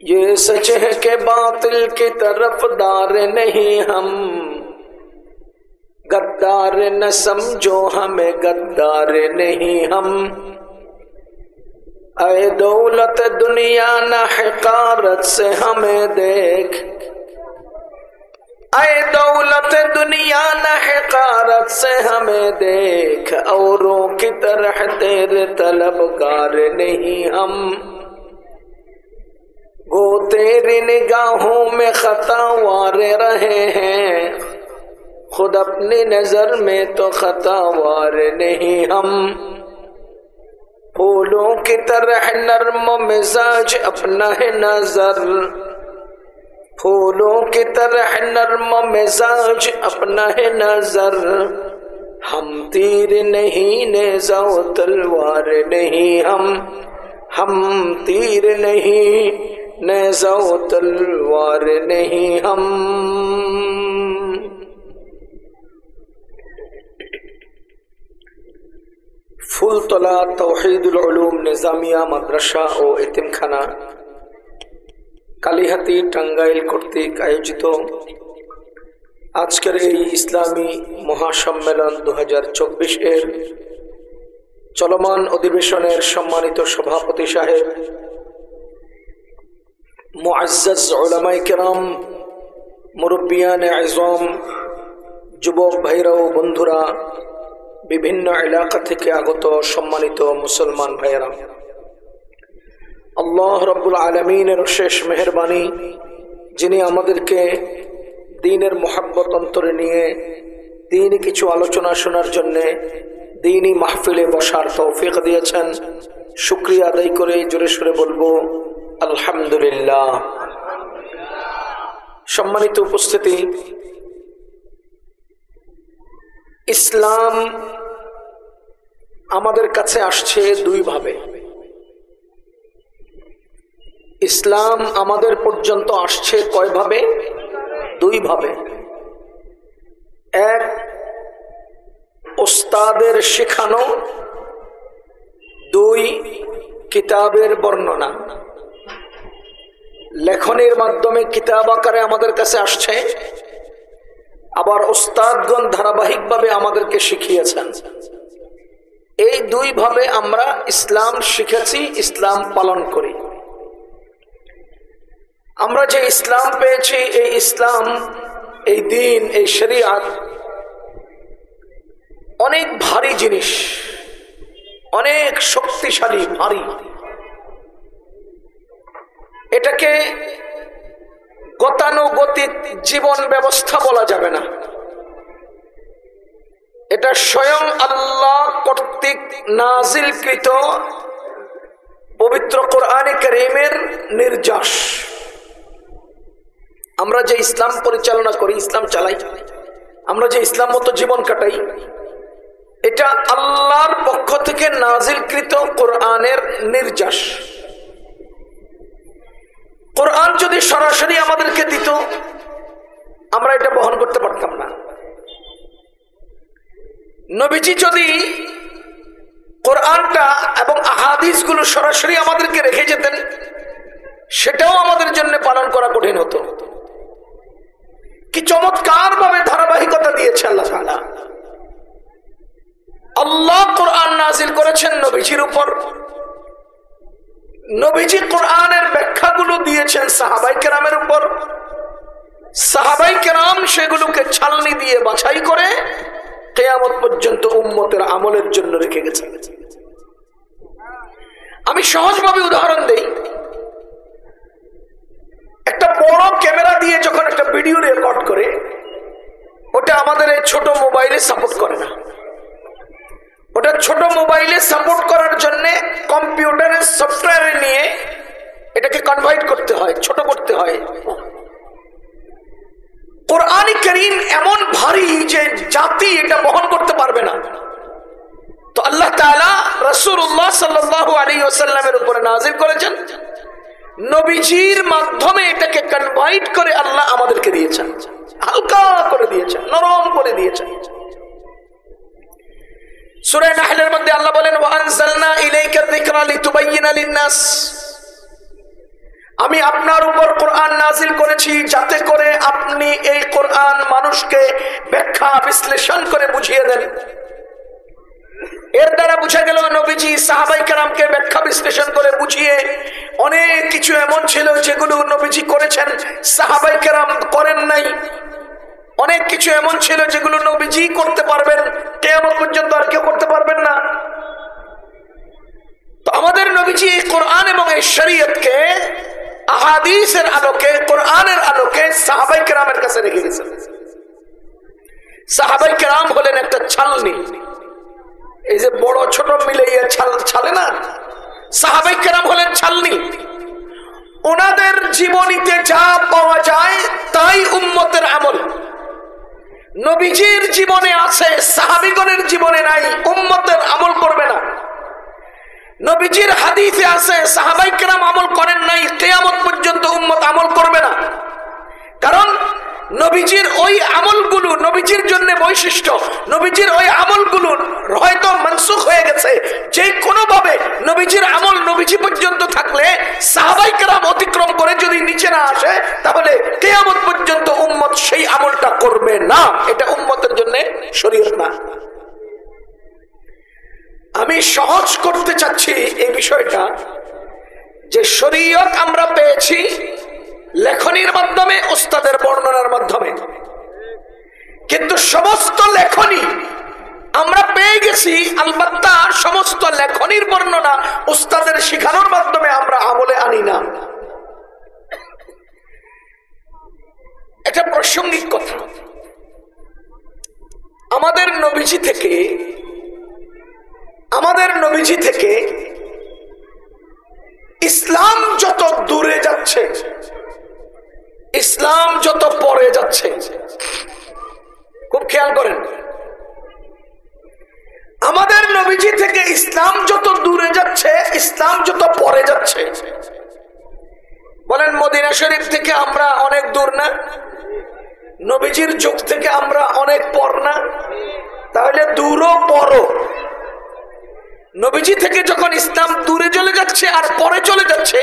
ये सच है कि बातिल की तरफदार नहीं हम, गद्दार न समझो हमें गद्दार नहीं हम। ऐ दौलत दुनिया न हकारत से हमें देख, ऐ दौलत दुनिया न हकारत से हमें देख, औरों की तरह तेरे तलबगार नहीं हम। वो तेरी निगाहों में खतावार रहे हैं, खुद अपनी नजर में तो खतावार नहीं हम। फूलों की तरह नर्म मिजाज अपना है नजर, फूलों की तरह नर्म मिजाज अपना है नजर। हम तीर नहीं नेज़ा तलवार नहीं हम तीर नहीं नेज़ा तलवार नहीं हम। ফুলতলা তৌহিদুল উলুম নিজামিয়া মাদ্রাসা ও এতিমখানা কালিহাতি টাঙ্গাইল কর্তৃক আয়োজিত আজকের এই ইসলামী মহাসম্মেলন 2024 এর চলমান অধিবেশনের সম্মানিত সভাপতি সাহেব, মুআজ্জাজ উলামায়ে কেরাম, মুরব্বিয়ানে আযম, যুবক ভাইরা ও বন্ধুরা, বিভিন্ন এলাকা থেকে আগত সম্মানিত মুসলমান ভাইয়েরা, আল্লাহ রাব্বুল আলামিনের অশেষ মেহেরবানি, যিনি আমাদেরকে দ্বীনের মোহাব্বত অন্তরে নিয়ে দ্বীনি কিছু আলোচনা শোনার জন্য দ্বীনি মাহফিলে বসার তৌফিক দিয়েছেন, শুকরিয়া আদায় করে জোরে সোরে বলবো আলহামদুলিল্লাহ। সম্মানিত উপস্থিতি, ইসলাম আমাদের কাছে আসছে দুই ভাবে। ইসলাম আমাদের পর্যন্ত আসছে কয় ভাবে? দুই ভাবে। এক, ওস্তাদের শেখানো, দুই, কিতাবের বর্ণনা। লেখনের মাধ্যমে কিতাব আকারে আমাদের কাছে আসছে, আবার ওস্তাদগণ ধারাবাহিকভাবে আমাদেরকে শিখিয়েছেন। এই দুই ভাবে আমরা ইসলাম শিখেছি, ইসলাম পালন করি। আমরা যে ইসলাম পেয়েছি, এই ইসলাম, এই দ্বীন, এই শরিয়াত অনেক ভারী জিনিস, অনেক শক্তিশালী, ভারী। এটাকে গতানুগতিক জীবন ব্যবস্থা বলা যাবে না। এটা স্বয়ং আল্লাহ কর্তৃক নাজিলকৃত পবিত্র কোরআনে কারীমের নির্যাস। আমরা যে ইসলাম পরিচালনা করি, ইসলাম চালাই, আমরা যে ইসলাম মতো জীবন কাটাই, এটা আল্লাহর পক্ষ থেকে নাজিলকৃত কোরআনের নির্যাস। কোরআন যদি সরাসরি আমাদেরকে দিত, আমরা এটা বহন করতে পারতাম না। নবীজি যদি কোরআনটা এবং আহাদিসগুলো সরাসরি আমাদেরকে রেখে যেতেন, সেটাও আমাদের জন্য পালন করা কঠিন হতো। কি চমৎকার ভাবে ধারাবাহিকতা দিয়েছে আল্লাহ তাআলা। আল্লাহ কোরআন নাজিল করেছেন নবীজির উপর, নবীজি কোরআনের ব্যাখ্যাগুলো দিয়েছেন সাহাবায়ে কেরামের উপর, সাহাবায়ে কেরাম সেগুলোকে ছালনি দিয়ে বাছাই করে কিয়ামত পর্যন্ত উম্মতের আমলের জন্য রেখে গেছেন। আমি সহজভাবে উদাহরণ দেই। একটা বড় ক্যামেরা দিয়ে যখন একটা ভিডিও রেকর্ড করে, ওটা আমাদের এই ছোট মোবাইলে সাপোর্ট করে না। ওটা ছোট মোবাইলে সাপোর্ট করার জন্য কম্পিউটারের সফটওয়্যারে নিয়ে এটাকে কনভার্ট করতে হয়, ছোট করতে হয়। কোরআন কারীম এমন ভারী যে জাতি এটা বহন করতে পারবে না। তো আল্লাহ তাআলা রাসূলুল্লাহ সাল্লাল্লাহু আলাইহি ওয়াসাল্লামের উপরে নাযিল করেছেন, নবীজির মাধ্যমে এটাকে কনভার্ট করে আল্লাহ আমাদেরকে দিয়েছেন, হালকা করে দিয়েছেন, নরম করে দিয়েছেন। সূরা নাহলের মধ্যে আল্লাহ বলেন, ওয়া আনজালনা ইলাইকা যিকরা লিতুবাইয়িনা লিন-নাস, আমি আপনার উপর কোরআন নাজিল করেছি যাতে করে আপনি এই কোরআন মানুষকে ব্যাখ্যা বিশ্লেষণ করে বুঝিয়ে দেন। এর দ্বারা বুঝা গেল নবীজি সাহাবায়ে কেরামকে ব্যাখ্যা বিশ্লেষণ করে বুঝিয়ে অনেক কিছু এমন ছিল যেগুলো নবীজি করেছেন, সাহাবায়ে কেরাম করেন নাই। অনেক কিছু এমন ছিল যেগুলো নবীজি করতে পারবেন, কিয়ামত পর্যন্ত আর কেউ করতে পারবেন না। তো আমাদের নবীজি এই কোরআন এবং এই শরীয়তকে আহাদিসের আলোকে, কোরআনের আলোকে সাহাবায়ে কেরামের কাছে রেখে গেছেন। সাহাবায়ে কেরাম হলেন একটা ছালনি, এই যে বড় ছোট মিলাইয়া ছালে না, সাহাবায়ে কেরাম হলেন ছালনি। ওনাদের জীবনীতে যা পাওয়া যায় তাই উম্মতের আমল। নবীজির জীবনে আছে, সাহাবীগণের জীবনে নাই, উম্মতের আমল করবে না। নবীজির হাদিসে আছে, সাহাবায়ে কেরাম আমল করেন নাই, কিয়ামত পর্যন্ত উম্মত আমল করবে না। কারণ নবীজির ওই আমলগুলো, নবীজির জন্য বৈশিষ্ট্য, নবীজির ওই আমলগুলো হয়তো মানসুখ হয়ে গেছে। যে কোনো ভাবে নবীজির আমল নবীজি পর্যন্ত থাকলে সাহাবায়ে কেরাম অতিক্রম করে যদি নিচে না আসে, তাহলে কিয়ামত পর্যন্ত উম্মত সেই আমলটা করবে না। এটা উম্মতের জন্য শরীয়ত না। আমি সহজ করতে চাচ্ছি এই বিষয়টা, যে শরীয়ত আমরা পেয়েছি লেখনীর মাধ্যমে, উস্তাদের বর্ণনার মাধ্যমে, কিন্তু সমস্ত লেখনী আমরা পেয়ে গেছি, আলবাত্তা সমস্ত লেখনীর বর্ণনা উস্তাদের শিখানোর মাধ্যমে আমরা আমলে আনি না। এটা প্রাসঙ্গিক কথা। আমাদের নবীজি থেকে ইসলাম যত দূরে যাচ্ছে, ইসলাম যত পরে যাচ্ছে, খুব খেয়াল করেন, আমাদের নবীজি থেকে ইসলাম যত দূরে যাচ্ছে, ইসলাম যত পরে যাচ্ছে। বলেন মদিনা শরীফ থেকে আমরা অনেক দূর না? নবীজির যুগ থেকে আমরা অনেক পর না? তাহলে দূরও পরও। নবীজি থেকে যখন ইসলাম দূরে চলে যাচ্ছে আর পরে চলে যাচ্ছে,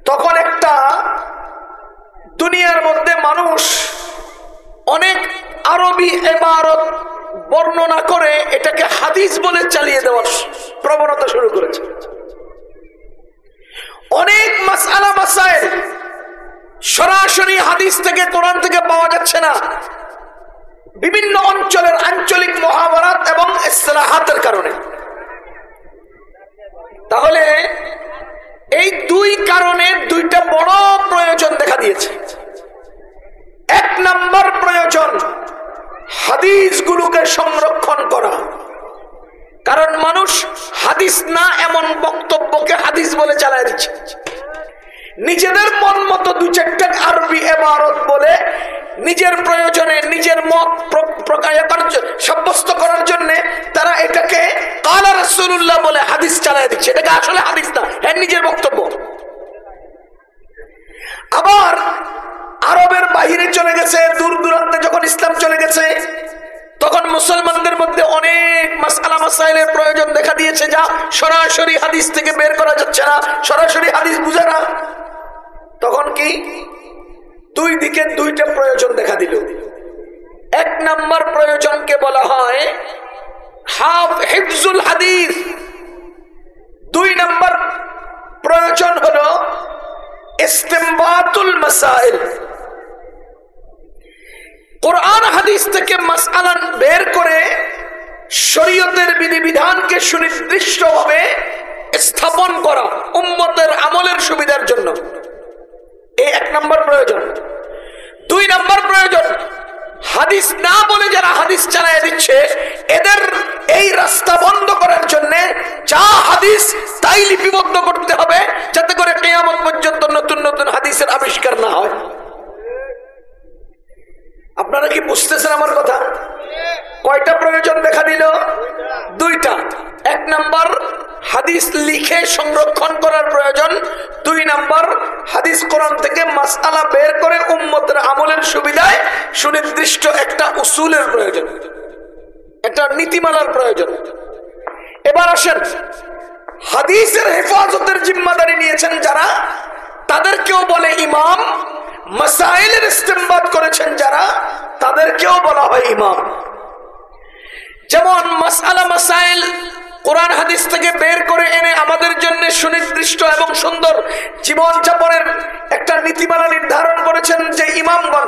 তখন একটা দুনিয়ার মধ্যে মানুষ অনেক আরবি ইবারত বর্ণনা করে এটাকে হাদিস বলে চালিয়ে দেওয়ার প্রবণতা শুরু করেছে। অনেক মাসআলা মাসাইল সরাসরি হাদিস থেকে, কোরআন থেকে পাওয়া যাচ্ছে না, বিভিন্ন অঞ্চলের আঞ্চলিক মুহাওয়ারাত এবং ইসতিলাহাতের কারণে। তাহলে এই দুই কারণে দুইটা বড় প্রয়োজন দেখা দিয়েছে। এক নাম্বার প্রয়োজন হাদিসগুলোকে সংরক্ষণ করা, কারণ মানুষ হাদিস না এমন বক্তব্যকে হাদিস বলে চালায় দিচ্ছে। নিজেদের মন মতো দু চারটা আরবি ইবারত বলে নিজের প্রয়োজনে, নিজের মত সাব্যস্ত করার জন্য তারা এটাকে কালা রাসূলুল্লাহ বলে হাদিস চালায় দিচ্ছে। এটাকে আসলে হাদিস না, হ্যাঁ নিজের বক্তব্য। আবার আরবের বাহিরে চলে গেছে, দূর দূরান্তে যখন ইসলাম চলে গেছে, তখন মুসলমানদের মধ্যে অনেক মাসআলা মাসাইলের প্রয়োজন দেখা দিয়েছে, যা সরাসরি হাদিস থেকে বের করা যাচ্ছে না, সরাসরি হাদিস বুঝে না। তখন কি দুই দিকে দুইটা প্রয়োজন দেখা দিল। এক নাম্বার প্রয়োজনকে বলা হয় হিফজুল হাদিস, দুই নাম্বার প্রয়োজন হলো ইস্তিমবাতুল মাসাইল। কোরআন হাদিস থেকে মাসআলা বের করে শরীয়তের বিধিবিধানকে সুনির্দিষ্টভাবে স্থাপন করা উম্মতের আমলের সুবিধার জন্য, এই এক নম্বর প্রয়োজন। দুই নম্বর প্রয়োজন, হাদিস না বলে যারা হাদিস চালায় দিচ্ছে, এদের এই রাস্তা বন্ধ করার জন্য যা হাদিস তাই লিপিবদ্ধ করতে হবে, যাতে করে কিয়ামত পর্যন্ত নতুন নতুন হাদিসের আবিষ্কার না হয়। আপনারা কি বুঝতেছেন আমার কথা? কয়টা প্রয়োজন দেখা দিল? দুইটা। এক নাম্বার হাদিস লিখে সংরক্ষণ করার প্রয়োজন, দুই নাম্বার হাদিস কোরআন থেকে মাসআলা বের করে উম্মতের আমলের সুবিধায় সুনির্দিষ্ট একটা উসুলের প্রয়োজন, একটা নীতিমালার প্রয়োজন। এবার আসেন, হাদিসের হেফাজতের জিম্মাদারি নিয়েছেন যারা, তাদেরকেও বলে ইমাম, মাসাইলের ইস্তেমবাদ করেছেন যারা, তাদেরকেও বলা হয় ইমাম। যেমন মাসআলা মাসাইল কোরআন হাদিস থেকে বের করে এনে আমাদের জন্য সুনির্দিষ্ট এবং সুন্দর জীবনযাপনের একটা নীতিমালা নির্ধারণ করেছেন যে ইমামগণ,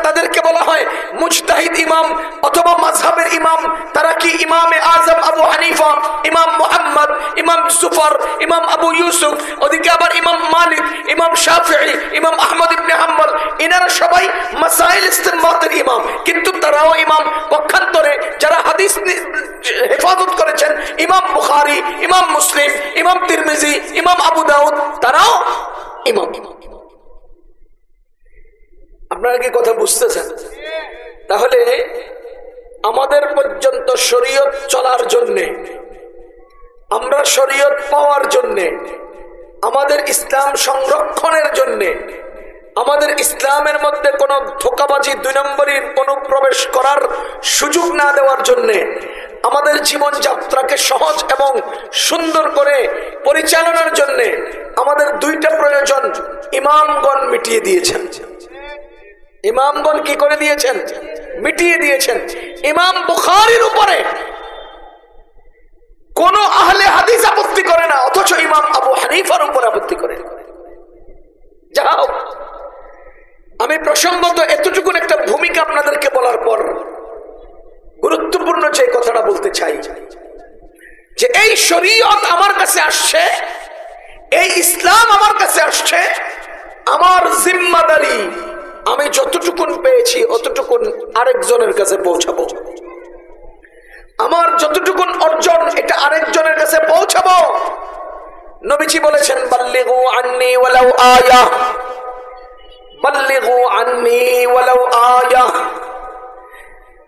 তাদেরকে বলা হয় মুজতাহিদ ইমাম অথবা মাযহাবের ইমাম। তারা কি ইমামে আযম আবু হানিফা, ইমাম মুহাম্মদ, ইমাম জুফর, ইমাম আবু ইউসুফ, ওদিকে আবার ইমাম মালিক, ইমাম শাফিঈ, ইমাম আহমদ ইবনে হাম্বল, এনারা সবাই মাসাইল ইস্তেমবাতের ইমাম। কিন্তু তারাও ইমাম। পক্ষান্তরে যারা হাদিস হেফাজত করেছেন, ইমাম বুখারী, ইমাম মুসলিম, ইমাম তিরমিজি, ইমাম আবু দাউদ, তারাও ইমাম। আপনারা কি কথা বুঝতেছেন? তাহলে আমাদের পর্যন্ত শরীয়ত চলার জন্যে, আমরা শরীয়ত পাওয়ার জন্যে, আমাদের ইসলাম সংরক্ষণের জন্যে, আমাদের ইসলামের মধ্যে কোনো ধোঁকাবাজি, দুই নম্বরী অনুপ্রবেশ করার সুযোগ না দেওয়ার জন্যে, আমাদের জীবনযাত্রাকে সহজ এবং সুন্দর করে পরিচালনার জন্যে আমাদের দুইটা প্রয়োজন ইমামগণ মিটিয়ে দিয়েছেন। ইমামগণ কি করে দিয়েছেন? মিটিয়ে দিয়েছেন। ইমাম বুখারীর উপরে কোন আহলে হাদিস আপত্তি করে না, অথচ ইমাম আবু হানিফার উপর আপত্তি করে। যাও, আমি প্রসঙ্গত এতটুকু একটা ভূমিকা আপনাদেরকে বলার পর গুরুত্বপূর্ণ যে কথাটা বলতে চাই, যে এই শরীয়ত আমার কাছে আসছে, এই ইসলাম আমার কাছে আসছে, আমার জিম্মাদারি আমি যতটুকুন পেয়েছি অতটুকুন আরেকজনের কাছে পৌঁছাবো। আমার যতটুকুন অর্জন এটা আরেকজনের কাছে পৌঁছাবো। নবীজি বলেছেন, বাল্লিগু আন্নি ওয়ালাউ আয়া, বাল্লিগু আন্নি ওয়ালাউ আয়া।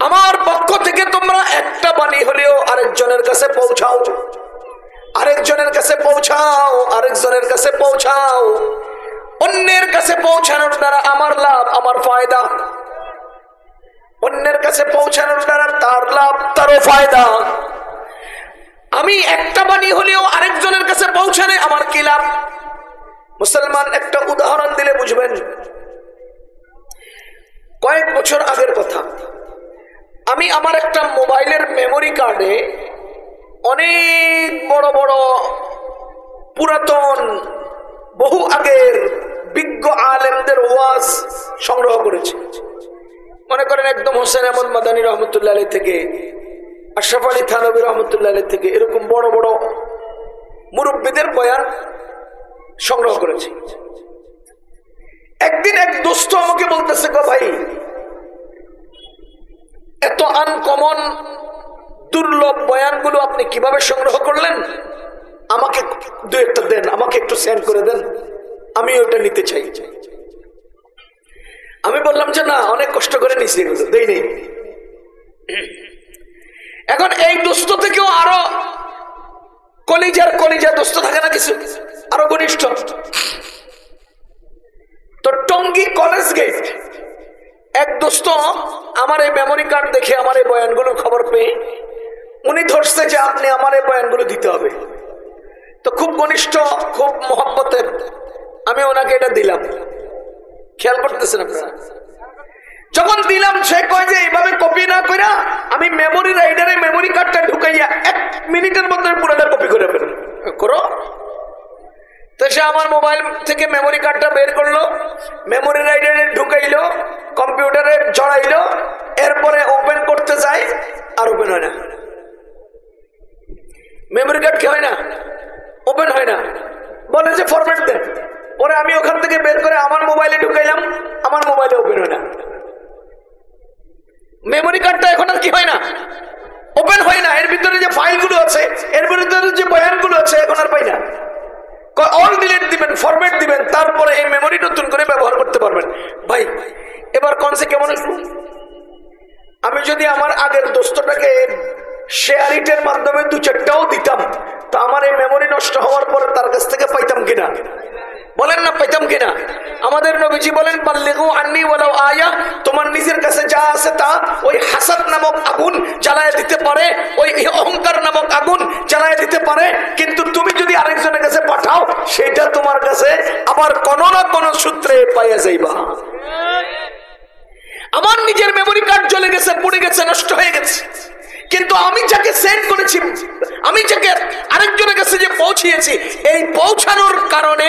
আমার পক্ষ থেকে তোমরা একটা বাণী হলেও আরেকজনের কাছে পৌঁছাও, আরেকজনের কাছে পৌঁছাও, আরেকজনের কাছে পৌঁছাও। অন্যের কাছে পৌঁছানোর দ্বারা আমার লাভ, আমার ফায়দা। অন্যের কাছে পৌঁছানোর দ্বারা তার লাভ, তারও ফায়দা। আমি একটা বাণী হলেও আরেকজনের কাছে পৌঁছানে আমার কি লাভ? মুসলমান একটা উদাহরণ দিলে বুঝবেন। কয়েক বছর আগের কথা, আমি আমার একটা মোবাইলের মেমোরি কার্ডে অনেক বড় বড় পুরাতন বহু আগের বিজ্ঞ আলেমদের ওয়াজ সংগ্রহ করেছি। মনে করেন একদম হোসেন আহমদ মাদানী রহমতুল্লাহ আলাইহি থেকে, আশরাফ আলী থানভী রহমতুল্লাহ আলাইহি থেকে, এরকম বড় বড় মুরব্বীদের বয়ান সংগ্রহ করেছি। একদিন এক দোস্ত আমাকে বলতেছে, গো ভাই, এত আনকমন দুর্লভ বয়ানগুলো আপনি কিভাবে সংগ্রহ করলেন? আমাকে দু একটা দেন, আমাকে একটু সেন্ড করে দেন, আমি ওটা নিতে চাই। আমি বললাম যে না, অনেক কষ্ট করে নিছি, এগুলো দেই নেই। এখন এই দোস্ত থেকেও আরো কলিজার দোস্ত থাকে না কিছু, আরো ঘনিষ্ঠ। তো টঙ্গী কলেজ গেট এক দোস্ত আমার এই মেমোরি কার্ড দেখে আমার এই বয়ানগুলোর খবর পেয়ে উনি ধরছে যে আপনি আমার এই বয়ানগুলো দিতে হবে। তো খুব ঘনিষ্ঠ, খুব মহব্বতের, আমি ওনাকে এটা দিলাম। খেয়াল করতেছেন আপনারা? যখন দিলাম, সে কয় যে এইভাবে কপি না কইরা আমি মেমোরি রাইডারে মেমোরি কার্ডটা ঢুকাইয়া 1 মিনিটের মধ্যে পুরোটা কপি করে ফেলুন করো। তো সে আমার মোবাইল থেকে মেমোরি কার্ডটা বের করলো, মেমোরি রাইডারে ঢুকাইলো, কম্পিউটারে জড়াইলো, এরপরে ওপেন করতে যায় আর ওপেন হয় না। মেমোরি কার্ড কি হয় না, ওপেন হয় না, বলে যে ফরম্যাট দেন। পরে আমি ওখান থেকে বের করে আমার মোবাইলে ঢুকাইলাম, আমার মোবাইলে ওপেন হয় না। মেমোরি কার্ডটা এখন আর কি হয় না, ওপেন হয় না। এর ভিতরে যে ফাইলগুলো আছে, এর ভিতরে যে বয়ানগুলো আছে, এখন আর পাই না। অল ডিলিট দিবেন, ফরম্যাট দিবেন, তারপরে এই মেমোরি নতুন করে ব্যবহার করতে পারবেন। ভাই এবার কনসে কেমন একটু, আমি যদি আমার আগের দোস্তটাকে শেয়ার ইটের মাধ্যমে 2-4টাও দিতাম, তো আমার এই মেমোরি নষ্ট হওয়ার পরে তার কাছ থেকে পাইতাম কিনা? বলেন না, পাইতাম কিনা? আমাদের নবীজি বলেন, বাল্লিগু আন্নি ওয়ালাউ আয়া। তোমার নিজের কাছে যা আছে তা ওই হাসাদ নামক আগুন জ্বালায় দিতে পারে, ওই অহংকার নামক আগুন জ্বালায় দিতে পারে, কিন্তু তুমি যদি আরেকজনের কাছে পাঠাও, সেটা তোমার কাছে আবার কোন না কোন সূত্রে পাইয়া যাইবা। আমার নিজের মেমোরি কার্ড চলে গেছে, পড়ে গেছে, নষ্ট হয়ে গেছে, কিন্তু আমি যাকে সেন্ড করেছি, আমি যাকে আরেকজনের কাছে যে পৌঁছিয়েছি, এই পৌঁছানোর কারণে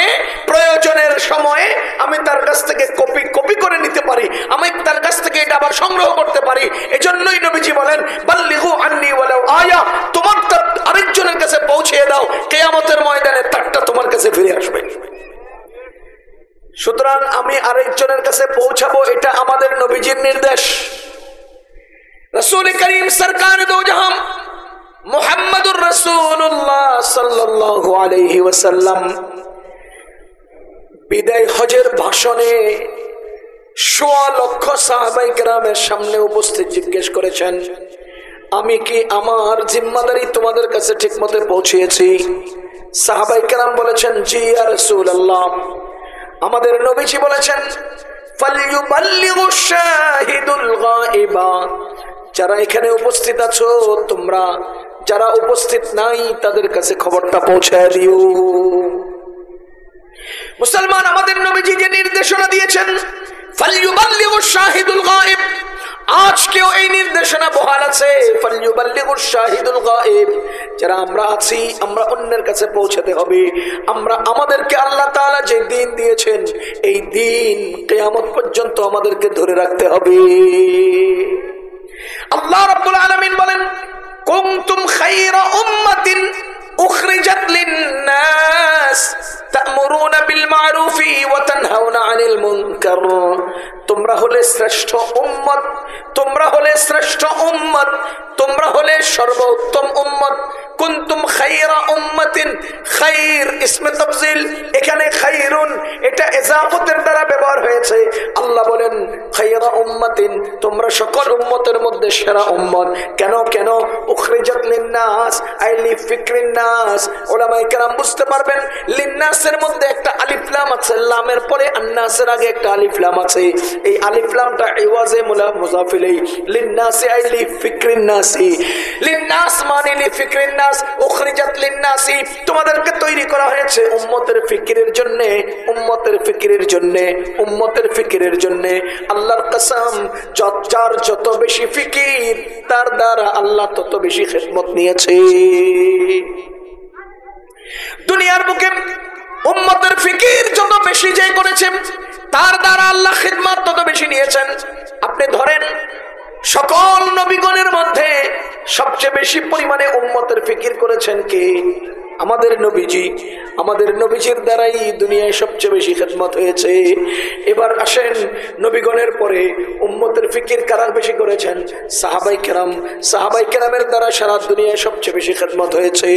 প্রয়োজনের সময়ে আমি তার কাছ থেকে কপি করে নিতে পারি, আমি তার কাছ থেকে এটা আবার সংগ্রহ করতে পারি। এজন্যই নবীজি বলেন বাল্লিগু আন্নী ওয়ালাউ আয়া, তোমার তার আরেকজনের কাছে পৌঁছিয়ে দাও, কিয়ামতের ময়দানে তারটা তোমার কাছে ফিরে আসবে। সুতরাং আমি আরেকজনের কাছে পৌঁছাবো, এটা আমাদের নবীজির নির্দেশ। রাসূল করিম সরকার দো জাহান মুহাম্মদুর রাসূলুল্লাহ সাল্লাল্লাহু আলাইহি ওয়াসাল্লাম বিদায় হজের ভাষণে ১৬ লক্ষ সাহাবায়ে কেরামের সামনে উপস্থিত জিজ্ঞেস করেছেন, আমি কি আমার জিম্মাদারি তোমাদের কাছে ঠিকমতো পৌঁছিয়েছি? সাহাবায়ে কেরাম বলেছেন, জি ইয়া রাসূলুল্লাহ। আমাদের নবীজি বলেছেন, ফালইউবাল্লিগুশ শাহিদুল গায়বা, যারা এখানে উপস্থিত আছো তোমরা, যারা উপস্থিত নাই তাদের কাছে খবরটা পৌঁছায় দিও। মুসলমান, আমাদের নবীজি যে নির্দেশনা দিয়েছেন ফালইউবাল্লিগুশ শাহিদুল গায়ব, আজকেও এই নির্দেশনা বহাল আছে। ফালইউবাল্লিগুশ শাহিদুল গায়ব, যারা আমরা আছি আমরা অন্যের কাছে পৌঁছাতে হবে। আমরা আমাদেরকে আল্লাহ তাআলা যে দিন দিয়েছেন এই দিন কিয়ামত পর্যন্ত আমাদেরকে ধরে রাখতে হবে। আল্লাহ রাব্বুল আলামিন বলেন, কুনতুম খায়রা উম্মাতিন উখরিজাত লিন-নাস তা'মুরুনা বিল মা'রুফি ওয়া তানহাউনা আনিল মুনকার, তোমরা হলে শ্রেষ্ঠ উম্মত, তোমরা হলে শ্রেষ্ঠ উম্মত, তোমরা হলে সর্বোত্তম উম্মত। কুনতুম খায়রা উম্মাতিন, খায়র ইসমে তাফজিল, এখানে খায়রুন এটা ইজাফতের দ্বারা ব্যবহার হয়েছে। আল্লাহ বলেন খায়রা উম্মাতিন, তোমরা সকল উম্মতের মধ্যে সেরা উম্মত। কেন কেন? উখরিজাত লিন-নাস আই লিফিকরিন নাস। উলামায়ে কেরাম বুঝতে পারবেন, লিন-নাসের মধ্যে একটা আলিফ লাম আছে, লামের পরে আন-নাসের আগে একটা আলিফ লাম আছে। এই আলিফ লামটা ইওয়াজে মুজাফ ইলাইহি, লিন-নাসি আই লিফিকরিন নাসি, লিন-নাস মানে লিফিকরিন নাস, উখরিজাত লিন-নাসি, তোমাদেরকে তৈরি করা হয়েছে উম্মতের ফিকিরের জন্য, উম্মতের ফিকিরের জন্য, উম্মতের ফিকিরের জন্য। আল্লাহর কসম, যার যত বেশি ফিকির তার দ্বারা আল্লাহ তত বেশি খিদমত নিয়েছে। দুনিয়ার বুকে উম্মতের ফিকির যত বেশি যে করেছেন তার দ্বারা আল্লাহ খিদমত তত বেশি নিয়েছেন। আপনি ধরেন সকল নবীগণের মধ্যে সবচেয়ে বেশি পরিমাণে উম্মতের ফিকির করেছেন কে? আমাদের নবীজি। আমাদের নবীজির দ্বারাই দুনিয়ায় সবচেয়ে বেশি খিদমত হয়েছে। এবার আসেন, নবীগণের পরে উম্মতের ফিকির কারা বেশি করেছেন? সাহাবায়ে কেরাম। সাহাবায়ে কেরামের দ্বারা সারা দুনিয়ায় সবচেয়ে বেশি খিদমত হয়েছে।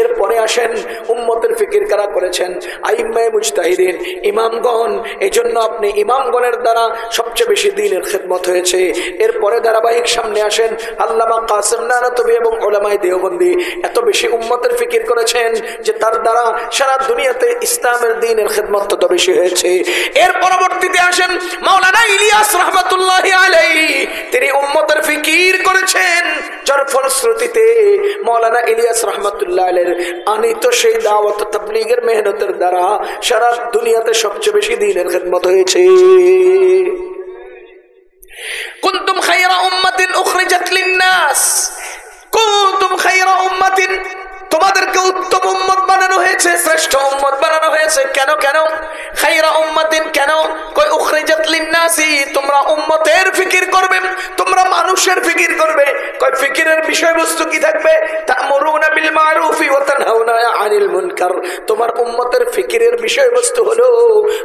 এরপরে আসেন উম্মতের ফিকির কারা করেছেন? আইম্মায়ে মুজতাহিদিন, ইমামগণ। এজন্য আপনি ইমামগণের দ্বারা সবচেয়ে বেশি দ্বীনের খিদমত হয়েছে। এরপরে ধারাবাহিক সামনে আসেন আল্লামা কাসেম নানতবী এবং উলামায়ে দেওবন্দি, এত বেশি উম্মতের ফিকির করেছেন যে তার দ্বারা সারা দুনিয়াতে ইসলামের দ্বীনের খিদমত তত বেশি হয়েছে। এর পরবর্তীতে আসেন মাওলানা ইলিয়াস রাহমাতুল্লাহি আলাইহি, তিনি উম্মতের ফিকির করেছেন, যার ফলশ্রুতিতে মাওলানা ইলিয়াস রাহমাতুল্লাহি আলাইহির আনিত সেই দাওয়াত তাবলীগের মেহনতের দ্বারা সারা দুনিয়াতে সবচেয়ে বেশি দ্বীনের খিদমত হয়েছে। কুনতুম খায়রা উম্মাতিন উখরিজাত লিন-নাস, কুনতুম খায়রা উম্মাতিন, তোমাদেরকে উত্তম উম্মত বানানো হয়েছে, শ্রেষ্ঠ উম্মত বানানো হয়েছে। কেন কেন? খায়রা উম্মাতিন কেন? কই উখরিজাত লিন-নাসি, তোমরা উম্মতের ফিকির করবে, তোমরা মানুষের ফিকির করবে। কই ফিকিরের বিষয়বস্তু কি থাকবে? তা'মুরুনা বিল মা'রুফি ওয়া তানহাউনা আনিল মুনকার, তোমার উম্মতের ফিকিরের বিষয়বস্তু হলো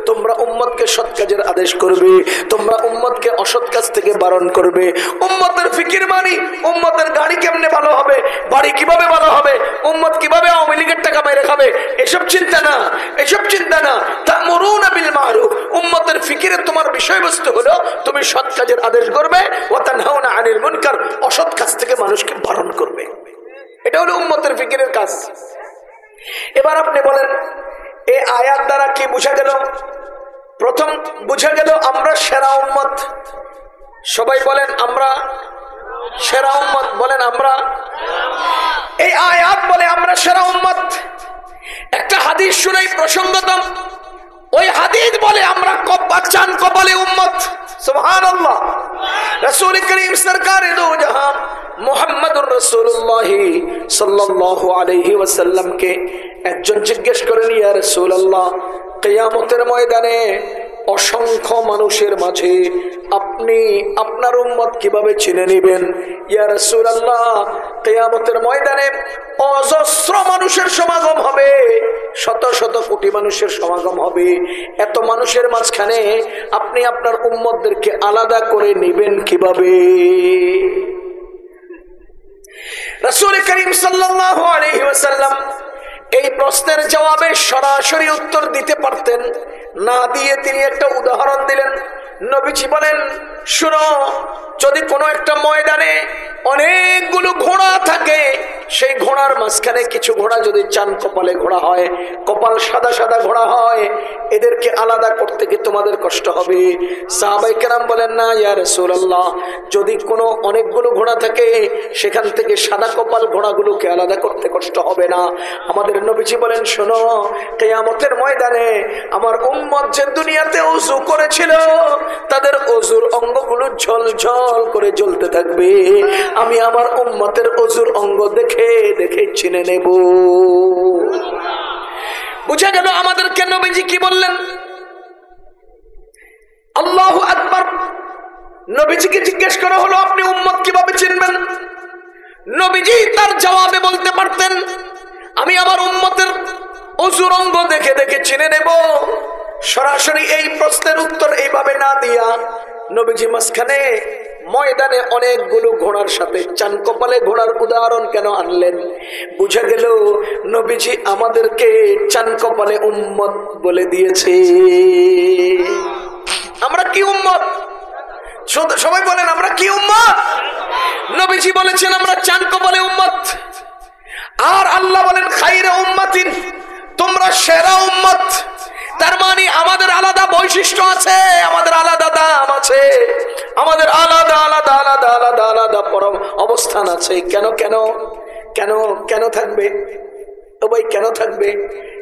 তোমরা উম্মতকে সৎ কাজের আদেশ করবে, তোমরা উম্মতকে অসৎ কাজ থেকে বারণ করবে। উম্মতের ফিকির মানে উম্মতের গাড়ি কেমনে ভালো হবে, বাড়ি কিভাবে ভালো হবে, উম্মত কিভাবে আওয়ামী লীগের টাকা মেরে খাবে, এসব চিন্তা না, এসব চিন্তা না। তা'মুরুনা বিল মা'রুফ, উম্মতের ফিকিরে তোমার বিষয়বস্তু হলো তুমি সৎ কাজের আদেশ করবে, ওয়া তানহাউনা আনিল মুনকার, অসৎ কাজ থেকে মানুষকে বারণ করবে। এটা হলো উম্মতের ফিকিরের কাজ। এবার আপনি বলেন এই আয়াত দ্বারা কি বোঝা গেল? প্রথম বোঝা গেল আমরা সেরা উম্মত। সবাই বলেন আমরা সেরা উম্মত, বলেন আমরা। এই আয়াত বলে আমরা সেরা উম্মত। একটা হাদিস শুনাই প্রসঙ্গত। ওই হাদিস বলে আমরা চান কপালে উম্মত। সুবহানাল্লাহ। রাসূল করিম সরকারে দো জাহান মুহাম্মদুর রাসূলুল্লাহ সাল্লাল্লাহু আলাইহি ওয়াসাল্লামকে একজন জিজ্ঞেস করেন, ইয়া রাসূলুল্লাহ, কিয়ামতের ময়দানে অসংখ্য মানুষের মাঝে আপনি আপনার উম্মত কিভাবে চিনে নেবেন? ইয়া রাসূলুল্লাহ, কিয়ামতের ময়দানে অজস্র মানুষের সমাগম হবে, শত শত কোটি মানুষের সমাগম হবে। এত মানুষের মাঝখানে আপনি আপনার উম্মতদেরকে আলাদা করে নেবেন কিভাবে? রাসূল করিম সাল্লাল্লাহু আলাইহি ওয়াসাল্লাম এই প্রশ্নের জবাবে সরাসরি উত্তর দিতে পারতেন, না দিয়ে তিনি একটা উদাহরণ দিলেন। নবীজি বলেন, শুনো, যদি কোনো একটা ময়দানে অনেকগুলো ঘোড়া থাকে, সেই ঘোড়ার মাঝখানে কিছু ঘোড়া যদি চান কপালে ঘোড়া হয়, কপাল সাদা সাদা ঘোড়া হয়, এদেরকে আলাদা করতে কি তোমাদের কষ্ট হবে? সাহাবায়ে কেরাম বলেন, না ইয়া রাসূলুল্লাহ, যদি কোনো অনেকগুলো ঘোড়া থাকে, সেখান থেকে সাদা কপাল ঘোড়াগুলোকে আলাদা করতে কষ্ট হবে না। আমাদের নবীজি বলেন, শোনো, কিয়ামতের ময়দানে আমার উম্মত যে দুনিয়াতে ওযু করেছিল, তাদের ওযুর অঙ্গগুলো ঝলঝল করে জ্বলতে থাকবে। আমি আমার উম্মতের ওযুর অঙ্গ দেখে দেখে চিনে নেব। বুঝা গেল আমাদেরকে নবীজি কি বললেন? আল্লাহু আকবার। নবীজিকে জিজ্ঞেস করা হলো, আপনি উম্মত কিভাবে চিনবেন? নবীজি তার জবাবে বলতে পারতেন, আমি আমার উম্মতের ওযুর অঙ্গ দেখে দেখে চিনে নেব। সরাসরি এই প্রশ্নের উত্তর এইভাবে না দিয়া নবীজি মাঝখানে ময়দানে অনেকগুলো ঘোড়ার সাথে চান কপালে ঘোড়ার উদাহরণ কেন আনলেন? বুঝা গেল নবীজি আমাদেরকে চান কপালে উম্মত বলে দিয়েছে। আমরা কি উম্মত? সবাই বলেন, আমরা কি উম্মত? নবীজি বলেছেন আমরা চান কপালে উম্মত। আর আল্লাহ বলেন, খাইরে উম্মাতিন, তোমরা সেরা উম্মত। তার মানে আমাদের আলাদা বৈশিষ্ট্য আছে, আমাদের আলাদা দাম আছে, আমাদের আলাদা আলাদা আলাদা আলাদা আলাদা পরম অবস্থান আছে। কেন কেন কেন কেন থাকবে? ও ভাই, কেন থাকবে?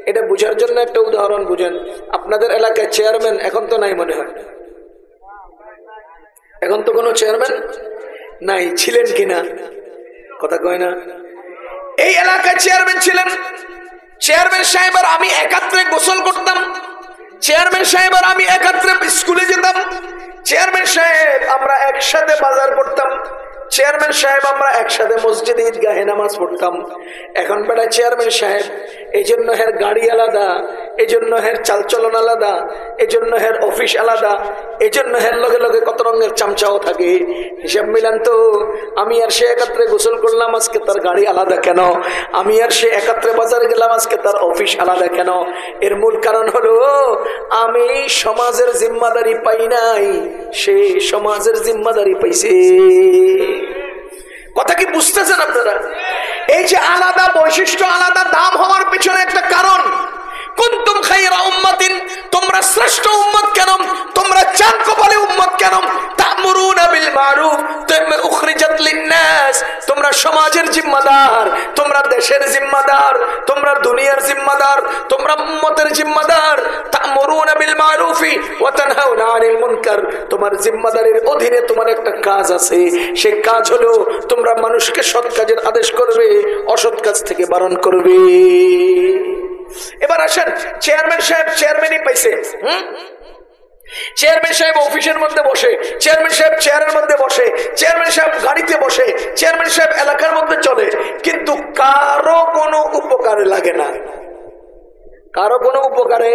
এটা বুঝার জন্য একটা উদাহরণ বুঝেন। আপনাদের এলাকায় চেয়ারম্যান এখন তো নাই মনে হয়, এখন তো কোনো চেয়ারম্যান নাই, ছিলেন কিনা কথা কয় না? এই এলাকায় চেয়ারম্যান ছিলেন। চেয়ারম্যান সাহেব আর আমি একাত্রে গোসল করতাম, চেয়ারম্যান সাহেব আর আমি একাত্রে স্কুলে যেতাম, চেয়ারম্যান সাহেব আমরা একসাথে বাজার করতাম, চেয়ারম্যান সাহেব আমরা একসাথে মসজিদে ঈদগাহে নামাজ পড়তাম। এখন বেটা চেয়ারম্যান সাহেব, এই জন্য হের গাড়ি আলাদা, এই জন্য হের চালচলন আলাদা, এই জন্য হের অফিস আলাদা, এই জন্য হের লগে লগে কত রঙের চামচাও থাকে। হিসাব মিলান তো, আমি আর সে একাত্রে গোসল করলাম, আজকে তার গাড়ি আলাদা কেন? আমি আর সে একাত্রে বাজারে গেলাম, আজকে তার অফিস আলাদা কেন? এর মূল কারণ হলো আমি সমাজের জিম্মাদারি পাই নাই, সে সমাজের জিম্মাদারি পাইছে। কথা কি বুঝতেছেন আপনারা? এই যে আলাদা বৈশিষ্ট্য, আলাদা দাম হওয়ার পিছনে একটা কারণ। কুনতুম খায়রা উম্মাতিন, তোমরা শ্রেষ্ঠ উম্মত কেন? তোমরা চান কপালে উম্মত কেন? তা'মুরুনা বিল মারুফ উখরিজাত লিন-নাস, তোমরা সমাজের জিম্মাদার, তোমরা দেশের জিম্মাদার, তোমরা দুনিয়ার জিম্মাদার, তোমরা উম্মতের জিম্মাদার। তা'মুরুনা বিল মারুফি ওয়া তানহাউনা আনিল মুনকার, তোমার জিম্মাদারির অধীনে তোমার একটা কাজ আছে, সেই কাজ হলো তোমরা মানুষকে সৎ কাজের আদেশ করবে, অসৎ কাজ থেকে বারণ করবে। এবার আসেন, চেয়ারম্যান সাহেব চেয়ারম্যানই পাইছে, চেয়ারম্যান সাহেব অফিসের মধ্যে বসে, চেয়ারম্যান সাহেব চেয়ারের মধ্যে বসে, চেয়ারম্যান সাহেব গাড়িতে বসে, চেয়ারম্যান সাহেব এলাকার মধ্যে চলে, কিন্তু কারো কোনো উপকারে লাগে না, কারো কোনো উপকারে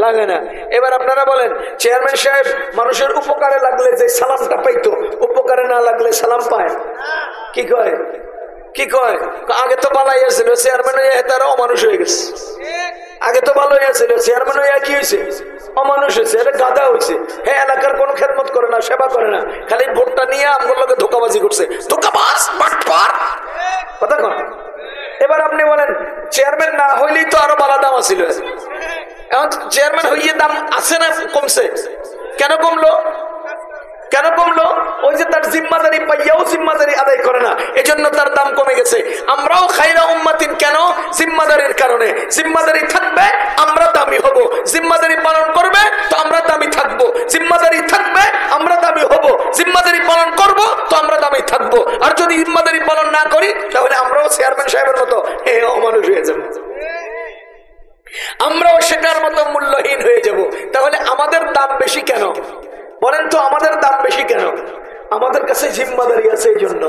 লাগে না। এবার আপনারা বলেন, চেয়ারম্যান সাহেব মানুষের উপকারে লাগলে যে সালামটা পাইতো, উপকারে না লাগলে সালাম পায়? কি কয়? কি কয়? আগে তো ভালোই ছিল, চেয়ারম্যান হয়ে তারা অমানুষ হয়ে গেছে। আগে তো ভালোই ছিল, চেয়ারম্যান হয়ে কি হয়েছে? অমানুষ হয়েছে, এটা গাধা হয়েছে। হ্যাঁ, এলাকার কোনো খেদমত করে না, সেবা করে না, খালি ভোটটা নিয়ে আমার লোকে ধোকাবাজি করছে। ধোকাবাজ, বাটপার, কথা কন। এবার আপনি বলেন, চেয়ারম্যান না হইলেই তো আরো ভালো দাম আছিল, এখন চেয়ারম্যান হইয়ে দাম আছে না কমছে? কেন কমলো? কেন কমলো? ওই যে তার জিম্মাদারি পাইয়াও জিম্মাদারি আদায় করে না, এজন্য তার দাম কমে গেছে। আমরাও খায়রা উম্মাতিন কেন? জিম্মাদারির কারণে। জিম্মাদারি থাকবে আমরা দামি হব, জিম্মাদারি আমরাও সেটার মতো মূল্যহীন হয়ে যাব। তাহলে আমাদের দাম বেশি কেন বলেন তো? আমাদের দাম বেশি কেন? আমাদের কাছে জিম্মাদারি আছে এই জন্য।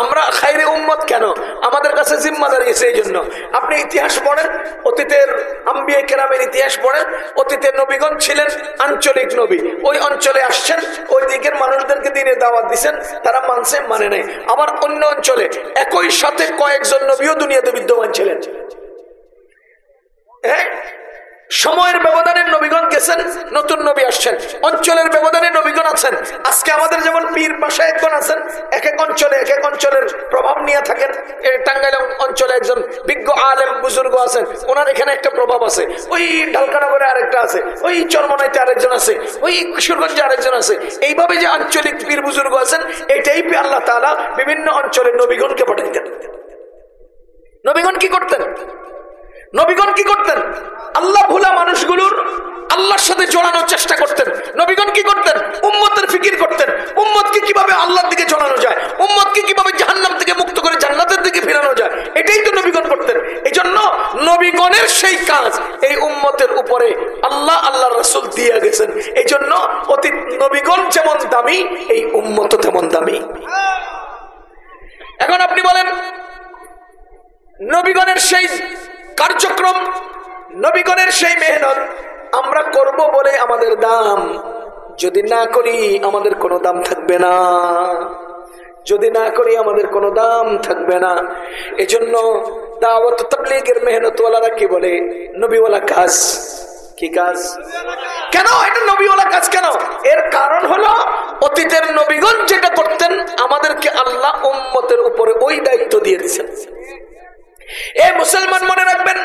আমরা খায়রে উম্মত কেন? আমাদের কাছে জিম্মাদারি আছে এই জন্য। আপনি ইতিহাস পড়েন, অতীতের আম্বিয়া কেরামের ইতিহাস পড়েন। অতীতের নবীগণ ছিলেন আঞ্চলিক নবী, ওই অঞ্চলে আসছেন, ওই দিকের মানুষদেরকে দিনে দাওয়াত দিচ্ছেন, তারা মানছে, মানে নাই। আবার অন্য অঞ্চলে একই সাথে কয়েকজন নবীও দুনিয়াতে বিদ্যমান ছিলেন। হ্যাঁ, সময়ের ব্যবধানে নবীগণ গেছেন, নতুন নবী আসছেন, অঞ্চলের ব্যবধানে নবীগণ আছেন। আজকে আমাদের যেমন পীর পাশে একজন আছেন, এক এক অঞ্চলে এক এক অঞ্চলের প্রভাব নিয়ে থাকেন। টাঙ্গাইল অঞ্চলে একজন বিজ্ঞ আলেম বুজুর্গ আছেন, ওনার এখানে একটা প্রভাব আছে। ওই ঢালকানগরে আরেকটা আছে, ওই চরমনাইতে আরেকজন আছে, ওই কিশোরগঞ্জে আরেকজন আছে। এইভাবে যে আঞ্চলিক পীর বুজুর্গ আছেন, এইটাই আল্লাহ তাআলা বিভিন্ন অঞ্চলের নবীগণকে পাঠাইতেন। নবীগণ কি করতেন? নবীগণ কি করতেন? আল্লাহ ভোলা মানুষগুলোর আল্লাহর সাথে জড়ানোর চেষ্টা করতেন। নবীগণ কি করতেন? উম্মতের ফিকির করতেন। উম্মতকে কিভাবে আল্লাহর দিকে জড়ানো যায়, উম্মতকে কিভাবে জাহান্নাম থেকে মুক্ত করে জান্নাতের দিকে ফেরানো যায়, এটাই তো নবীগণ করতেন। এই জন্য নবীগণের সেই কাজ এই উম্মতের উপরে আল্লাহ আল্লাহর রাসূল দিয়ে গেছেন। এই জন্য অতীত নবীগণ যেমন দামি, এই উম্মত তেমন দামি। এখন আপনি বলেন, নবীগণের সেই কার্যক্রম, নবীগণের সেই মেহনত আমরা করব বলে আমাদের দাম, যদি না করি আমাদের কোনো দাম থাকবে না, যদি না করি আমাদের কোনো দাম থাকবে না। এজন্য দাওয়াত তাবলীগের মেহনতওয়ালারা কি বলে? নবীওয়ালা কাজ। কি কাজ? কেন এটা নবীওয়ালা কাজ কেন? এর কারণ হলো অতীতের নবীগণ যেটা করতেন, আমাদেরকে আল্লাহ উম্মতের উপরে ওই দায়িত্ব দিয়ে দিয়েছেন। এ মুসলমান মনে রাখবেন,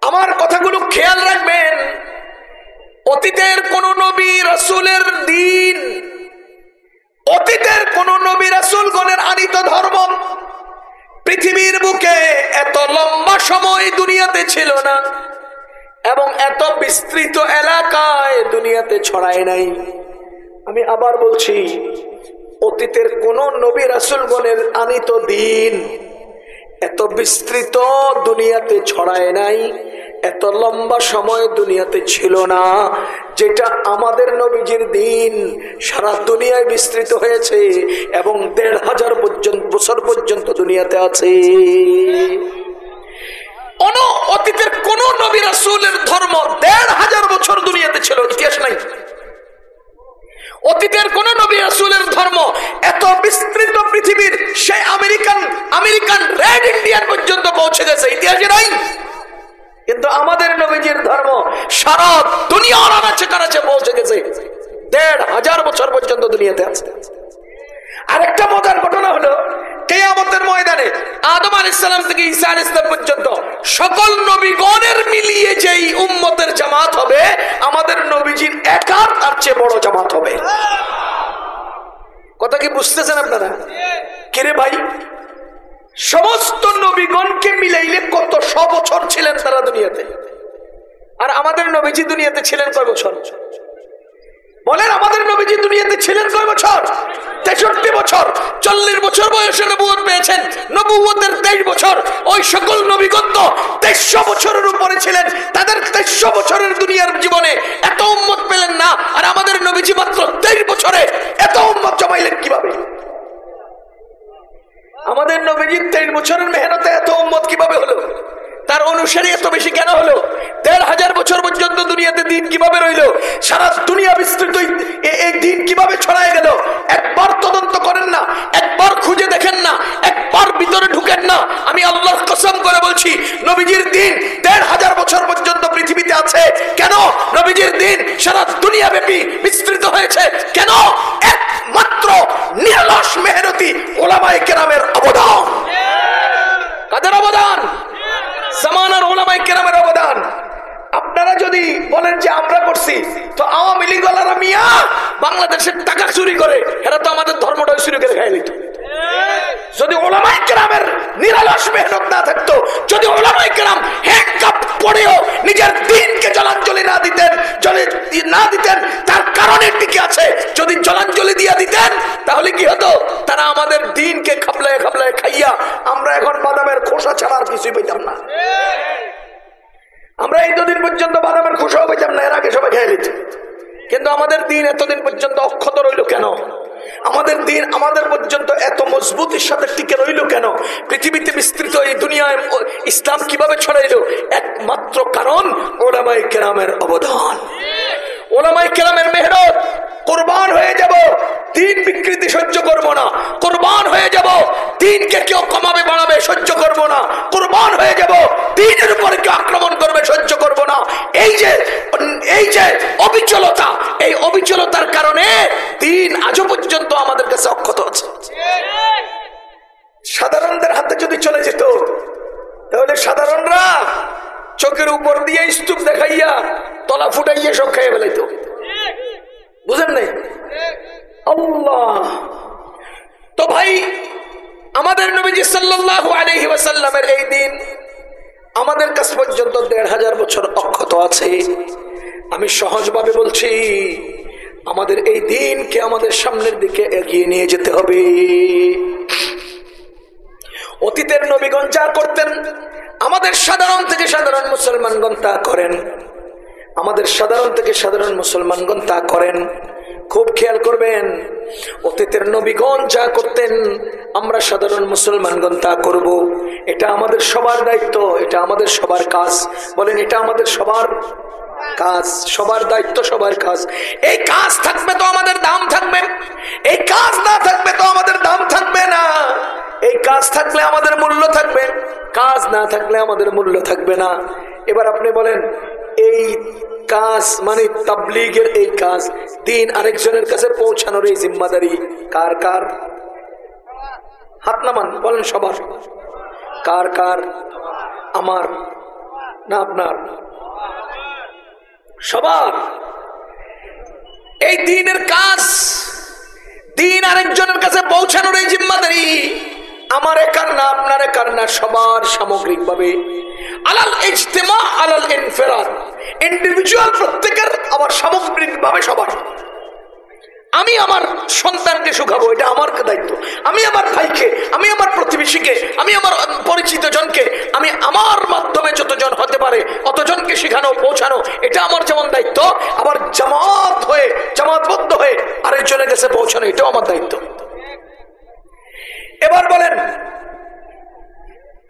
আমার কথাগুলো খেয়াল রাখবেন। অতীতের কোন নবী রাসূলের দিন, অতীতের কোন নবী রাসূলগণের আনিত ধর্ম পৃথিবীর বুকে এত লম্বা সময় দুনিয়াতে ছিল না, এবং এত বিস্তৃত এলাকায় দুনিয়াতে ছড়ায় নাই। আমি আবার বলছি, অতীতের কোন নবী রাসূলগণের আনিত দিন এত বিস্তৃত দুনিয়াতে ছড়ায় নাই, এত লম্বা সময় দুনিয়াতে ছিল না, যেটা আমাদের নবীজির দিন সারা দুনিয়ায় বিস্তৃত হয়েছে এবং ১৫০০ বছর পর্যন্ত দুনিয়াতে আছে। অতীতের কোন নবী রাসূলের ধর্ম ১৫০০ বছর দুনিয়াতে ছিল, ইতিহাস নাই। অতীতের কোন নবী রাসূলের ধর্ম এত বিস্তৃত পৃথিবীর সেই আমেরিকান রেড ইন্ডিয়ান পর্যন্ত পৌঁছে গেছে, ইতিহাসে নাই। কিন্তু আমাদের নবীজির ধর্ম সারা দুনিয়ার আনাচে কানাচে পৌঁছে গেছে, ১৫০০ বছর পর্যন্ত দুনিয়াতে আছে। আরেকটা মজার ঘটনা হলো, কিয়ামতের ময়দানে আদম আলাইহিস সালাম থেকে ঈসা আলাইহিস সালাম পর্যন্ত সকল নবীগণের মিলিয়ে যেই উম্মতের জামাত হবে, আমাদের নবীজির একার তার চেয়ে বড় জামাত হবে। কথা কি বুঝতেছেন আপনারা? কিরে ভাই, সমস্ত নবীগণকে মিলাইলে কত ১০০ বছর ছিলেন তারা দুনিয়াতে, আর আমাদের নবীজি দুনিয়াতে ছিলেন কয় বছর? বলেন, আমাদের নবীজি দুনিয়াতে ছিলেন কয় বছর? ৬৩ বছর। ৪০ বছর বয়সে নবুয়ত পেয়েছেন, নবুয়তের ২৩ বছর। ওই সকল নবীগণ তো ২৩০ বছরের উপরে ছিলেন, তাদের ২৩০ বছরের দুনিয়ার জীবনে এত উম্মত পেলেন না, আর আমাদের নবীজি মাত্র ২৩ বছরে এত উম্মত জমাইলেন কিভাবে? আমাদের নবীজির ২৩ বছরের মেহনতে এত উম্মত কিভাবে হলো? তার অনুসারী এত বেশি কেন হলো? ১৫০০ বছর পর্যন্ত দুনিয়াতে দিন কিভাবে রইল? সারা দুনিয়া বিস্তৃত এই দিন কিভাবে ছড়ায় গেল? একবার তদন্ত করেন না, একবার খুঁজে দেখেন না, একবার ভিতরে ঢুকেন না। আমি আল্লাহর কসম করে বলছি, নবীজির দিন ১৫০০ বছর পর্যন্ত পৃথিবীতে আছে। কেন? নবীজির দিন সারা দুনিয়া ব্যাপী বিস্তৃত হয়েছে। কেন? একমাত্র নিরলস মেহনতি উলামায়ে কেরামের অবদান। কাদের অবদান? জামানার উলামায়ে কেরামের অবদান। আপনারা যদি বলেন যে আমরা করছি, তো আওয়ামী লীগ ওয়ালারা মিয়া বাংলাদেশের টাকা চুরি করে, এরা তো আমাদের ধর্মটা চুরি করে খাই নিত। যদি উলামায়ে কেরামের নিরলস মেহনত না থাকতো, যদি উলামায়ে কেরাম এক কাপ পড়েও নিজের দ্বীনকে জলাঞ্জলি না দিতেন, তার কারণে টিকে আছে। যদি জলাঞ্জলি দিয়ে দিতেন, তাহলে কি হতো? তারা আমাদের দ্বীনকে খাবলায় খাবলায় খাইয়া আমরা এখন বাদামের খোসা ছাড়া আর কিছুই পেতাম না। আমরা এতদিন পর্যন্ত বাদামের খোসাও পেতাম না, এর আগে সবাই খেয়ে নিত। কিন্তু আমাদের দিন এতদিন পর্যন্ত অক্ষত রইল কেন? আমাদের দিন আমাদের পর্যন্ত এত মজবুতির সাথে টিকে রইল কেন? পৃথিবীতে বিস্তৃত এই দুনিয়ায় ইসলাম কিভাবে ছড়াইল? একমাত্র কারণ ওলামায়ে কেরামের অবদান, ওলামায়ে কেরামের মেহনত। কুরবান হয়ে যাব, দিন বিকৃতি সহ্য করব না। কুরবান হয়ে যাব, দিনকে কেউ কমাবে বাড়াবে সহ্য করব না। কুরবান হয়ে যাব, দিনের উপরে কেউ আক্রমণ করবে সহ্য করব না। এই যে অবিচলতা, এই অবিচলতার কারণে দিন আজও পর্যন্ত আমাদের কাছে অক্ষত আছে। সাধারণদের হাতে যদি চলে যেত, তাহলে সাধারণরা চোখের উপর দিয়ে স্তূপ দেখাইয়া তলা ফুটাইয়া সব খেয়ে ফেলাইত। বুঝেন নাই? আল্লাহ। তো ভাই, আমাদের নবীজি সাল্লাল্লাহু আলাইহি ওয়াসাল্লামের এই দিন আমাদের কাছ পর্যন্ত ১৫০০ বছর অক্ষত আছে। আমি সহজভাবে বলছি, আমাদের এই দিনকে আমাদের সামনের দিকে এগিয়ে নিয়ে যেতে হবে। অতীতের নবীগণ যা করতেন, আমাদের সাধারণ থেকে সাধারণ মুসলমানগণ তা করেন। আমাদের সাধারণ থেকে সাধারণ মুসলমানগণ তা করেন। খুব খেয়াল করবেন, অতীতের নবীগণ যা করতেন আমরা সাধারণ মুসলমানগণ তা করব। এটা আমাদের সবার দায়িত্ব, এটা আমাদের সবার কাজ। বলেন, এটা আমাদের সবার কাজ, সবার দায়িত্ব, সবার কাজ। এই কাজ থাকবে তো আমাদের দাম থাকবে, এই কাজ না থাকবে তো আমাদের দাম থাকবে না। এই কাজ থাকলে আমাদের মূল্য থাকবে, কাজ না থাকলে আমাদের মূল্য থাকবে না। এবার আপনি বলেন, এই কাজ মানে তাবলীগের এই কাজ, দিন আরেকজনের কাছে পৌঁছানোর এই জিম্মাদারি কার কার? হাত নামান, বলেন সবার। কার কার? আমার না আপনার? সবার। এই দিনের কাজ, দিন আরেকজনের কাছে পৌঁছানোর এই জিম্মাদারি আমার একার না, আপনার একার না, সবার সামগ্রিকভাবে। আলাল ইজতিমা আলাল ইনফিরাদ, ইন্ডিভিজুয়াল প্রত্যেকের, আবার সামগ্রিকভাবে সবার। আমি আমার সন্তানকে শুকাবো, এটা আমার দায়িত্ব। আমি আমার ভাইকে, আমি আমার প্রতিবেশীকে, আমি আমার পরিচিত জনকে, আমি আমার মাধ্যমে যতজন হতে পারে অতজনকে শিখানো, পৌঁছানো, এটা আমার যেমন দায়িত্ব। আবার জামাতবদ্ধ হয়ে আরেকজনের কাছে পৌঁছানো, এটাও আমার দায়িত্ব। এবার বলেন,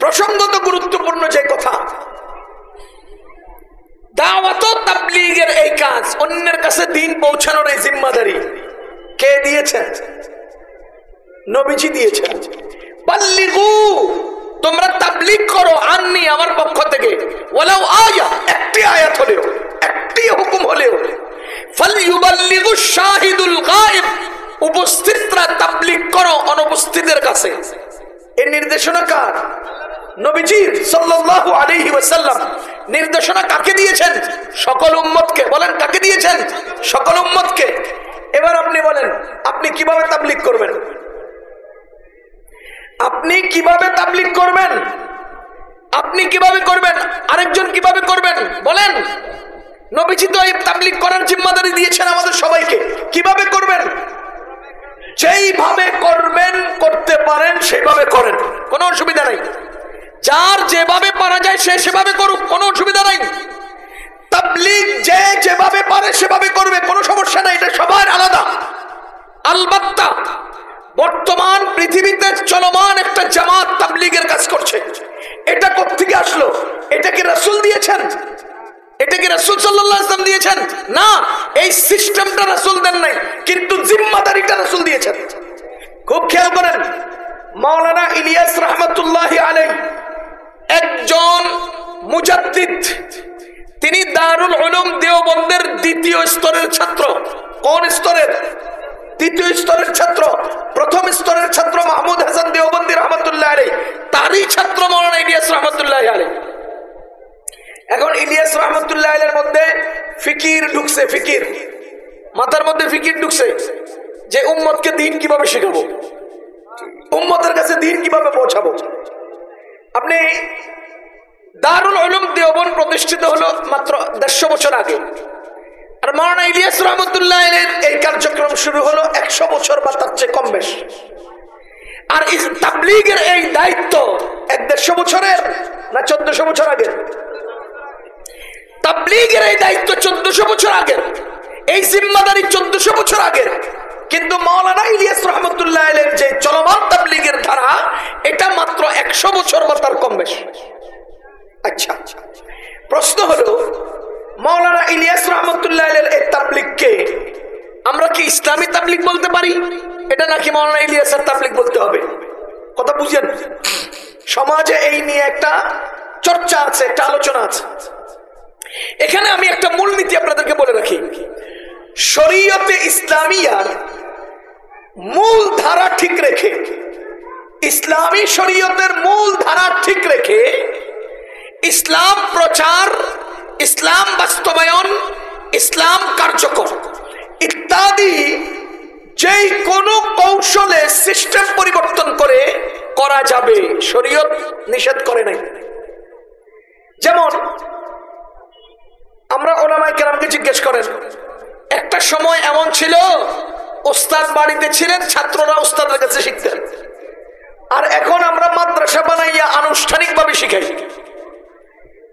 প্রসঙ্গত গুরুত্বপূর্ণ যে কথা, দাওয়াত ও তাবলীগের এই কাজ, অন্যের কাছে দিন পৌঁছানোর এই জিম্মাদারি কে দিয়েছেন? নবীজি দিয়েছেন। বাল্লিগু, তোমরা তাবলীগ করো, আননি, আমার পক্ষ থেকে, ওয়ালাউ আয়া, একটি আয়াত হলেও, একটি হুকুম হলেও। ফালইউবাল্লিগু শাহিদুল গায়েব, উপস্থিতরা তাবলীগ করো অনুপস্থিতের কাছে। এই নির্দেশনা কার? নবীজির সাল্লাল্লাহু আলাইহি ওয়াসাল্লাম। নির্দেশনা কাকে দিয়েছেন? সকল উম্মতকে। বলেন, কাকে দিয়েছেন? সকল উম্মতকে। এবার আপনি বলেন, আপনি কিভাবে তাবলীগ করবেন? আপনি কিভাবে তাবলীগ করবেন? আপনি কিভাবে করবেন? আরেকজন কিভাবে করবেন? বলেন। নবীজি তো এই তাবলীগ করার জিম্মাদারি দিয়েছেন আমাদের সবাইকে। কিভাবে করবেন? যেইভাবে করবেন, করতে পারেন সেইভাবে করেন, কোনো অসুবিধা নাই। যার যেভাবে পারা যায় সে সেভাবে করুক, কোনো অসুবিধা নাই। তাবলীগ যে যেভাবে পারে সেভাবে করবে, কোনো সমস্যা নাই, এটা সবার আলাদা। আলবাত্তা বর্তমান পৃথিবীতে চলমান একটা জামাত তাবলীগের কাজ করছে। এটা কোত্থেকে আসলো? এটা কি রাসূল দিয়েছেন? এটা কি রাসূল সাল্লাল্লাহু আলাইহি ওয়াসাল্লাম দিয়েছেন? না, এই সিস্টেমটা রাসূল দেন নাই, কিন্তু জিম্মাদারিটা রাসূল দিয়েছেন। খুব খেয়াল করেন, মাওলানা ইলিয়াস রাহমাতুল্লাহি আলাইহি একজন মুজাদ্দিদ। তিনি দারুল উলুম দেওবন্দের দ্বিতীয় স্তরের ছাত্র। কোন স্তরের? দ্বিতীয় স্তরের ছাত্র। প্রথম স্তরের ছাত্র মাহমুদ হাসান দেওবন্দি রাহমাতুল্লাহি আলাইহি, তারই ছাত্র মাওলানা ইলিয়াস রাহমাতুল্লাহি আলাইহি। এখন ইলিয়াস রাহমাতুল্লাহি আলাইহির মধ্যে ফিকির ঢুকছে, ফিকির মাথার মধ্যে ফিকির ঢুকছে যে উম্মতকে দ্বীন কিভাবে শেখাবো, উম্মতের কাছে দ্বীন কিভাবে পৌঁছাবো। আপনি দারুল উলুম দেওবন্দ প্রতিষ্ঠিত হলো মাত্র 150 বছর আগে, আর মাওলানা ইলিয়াস রাহমাতুল্লাহি আলাইহির এই কার্যক্রম শুরু হলো 100 বছর বা তার চেয়ে কম বেশ। আর তাবলীগের এই দায়িত্ব 150 বছরের না 1400 বছর আগে? তাবলীগের এই দায়িত্ব 1400 বছর আগের, এই জিম্মাদারি 1400 বছর আগের। কিন্তু মাওলানা ইলিয়াস রহমতুল্লাহ আলাইহির যে চলমান তাবলীগের ধারা, এটা মাত্র 100 বছর বা তার কম বেশি। আচ্ছা, প্রশ্ন হলো মাওলানা ইলিয়াস রহমতুল্লাহ আলাইহির এই তাবলীগকে আমরা কি ইসলামী তাবলীগ বলতে পারি, এটা নাকি মাওলানা ইলিয়াসের তাবলীগ বলতে হবে? কথা বুঝেন, সমাজে এই নিয়ে একটা চর্চা আছে, একটা আলোচনা আছে। এখানে আমি একটা মূলনীতি আপনাদেরকে বলে রাখি, শরীয়তে ইসলামিয়ার মূল ধারা ঠিক রেখে, ইসলামী শরীয়তের মূল ধারা ঠিক রেখে ইসলাম প্রচার, ইসলাম বাস্তবায়ন, ইসলাম কার্যকর ইত্যাদি যেই কোনো কৌশলে সিস্টেম পরিবর্তন করে করা যাবে, শরীয়ত নিষেধ করে নাই। যেমন আমরা ওলামায়ে কেরামকে জিজ্ঞেস করেন, একটা সময় এমন ছিল ওস্তাদ বাড়িতে ছিলেন, ছাত্ররা ওস্তাদের কাছে শিখতেন, আর এখন আমরা মাদ্রাসা বানাইয়া আনুষ্ঠানিকভাবে শিখাই।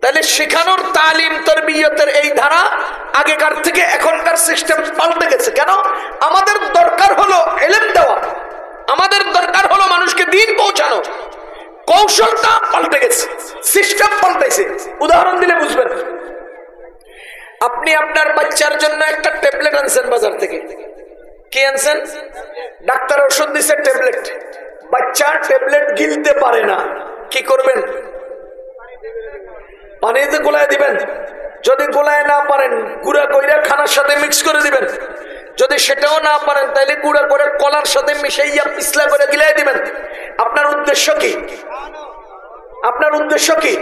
তাহলে শেখানোর তালিম তরবিয়তের এই ধারা আগেকার থেকে এখনকার সিস্টেম পাল্টে গেছে। কেন? আমাদের দরকার হলো ইলম দেওয়া, আমাদের দরকার হলো মানুষকে দ্বীন পৌঁছানো। কৌশলটা পাল্টে গেছে, সিস্টেম পাল্টেছে। উদাহরণ দিলে বুঝবেন। আপনি আপনার বাচ্চার জন্য একটা ট্যাবলেট আনছেন বাজার থেকে, কি আনছেন? ডাক্তার ওষুধ দিছে ট্যাবলেট, বাচ্চা ট্যাবলেট গিলতে পারে না, কি করবেন? পানিতে গোলায় দিবেন। যদি গোলায় না পারেন গুঁড়া কইরা খানার সাথে মিক্স করে দিবেন। যদি সেটাও না পারেন তাহলে গুঁড়া করে কলার সাথে মিশাইয়া পিছলা করে গিলাই দিবেন। আপনার উদ্দেশ্য কি? আপনার উদ্দেশ্য কি?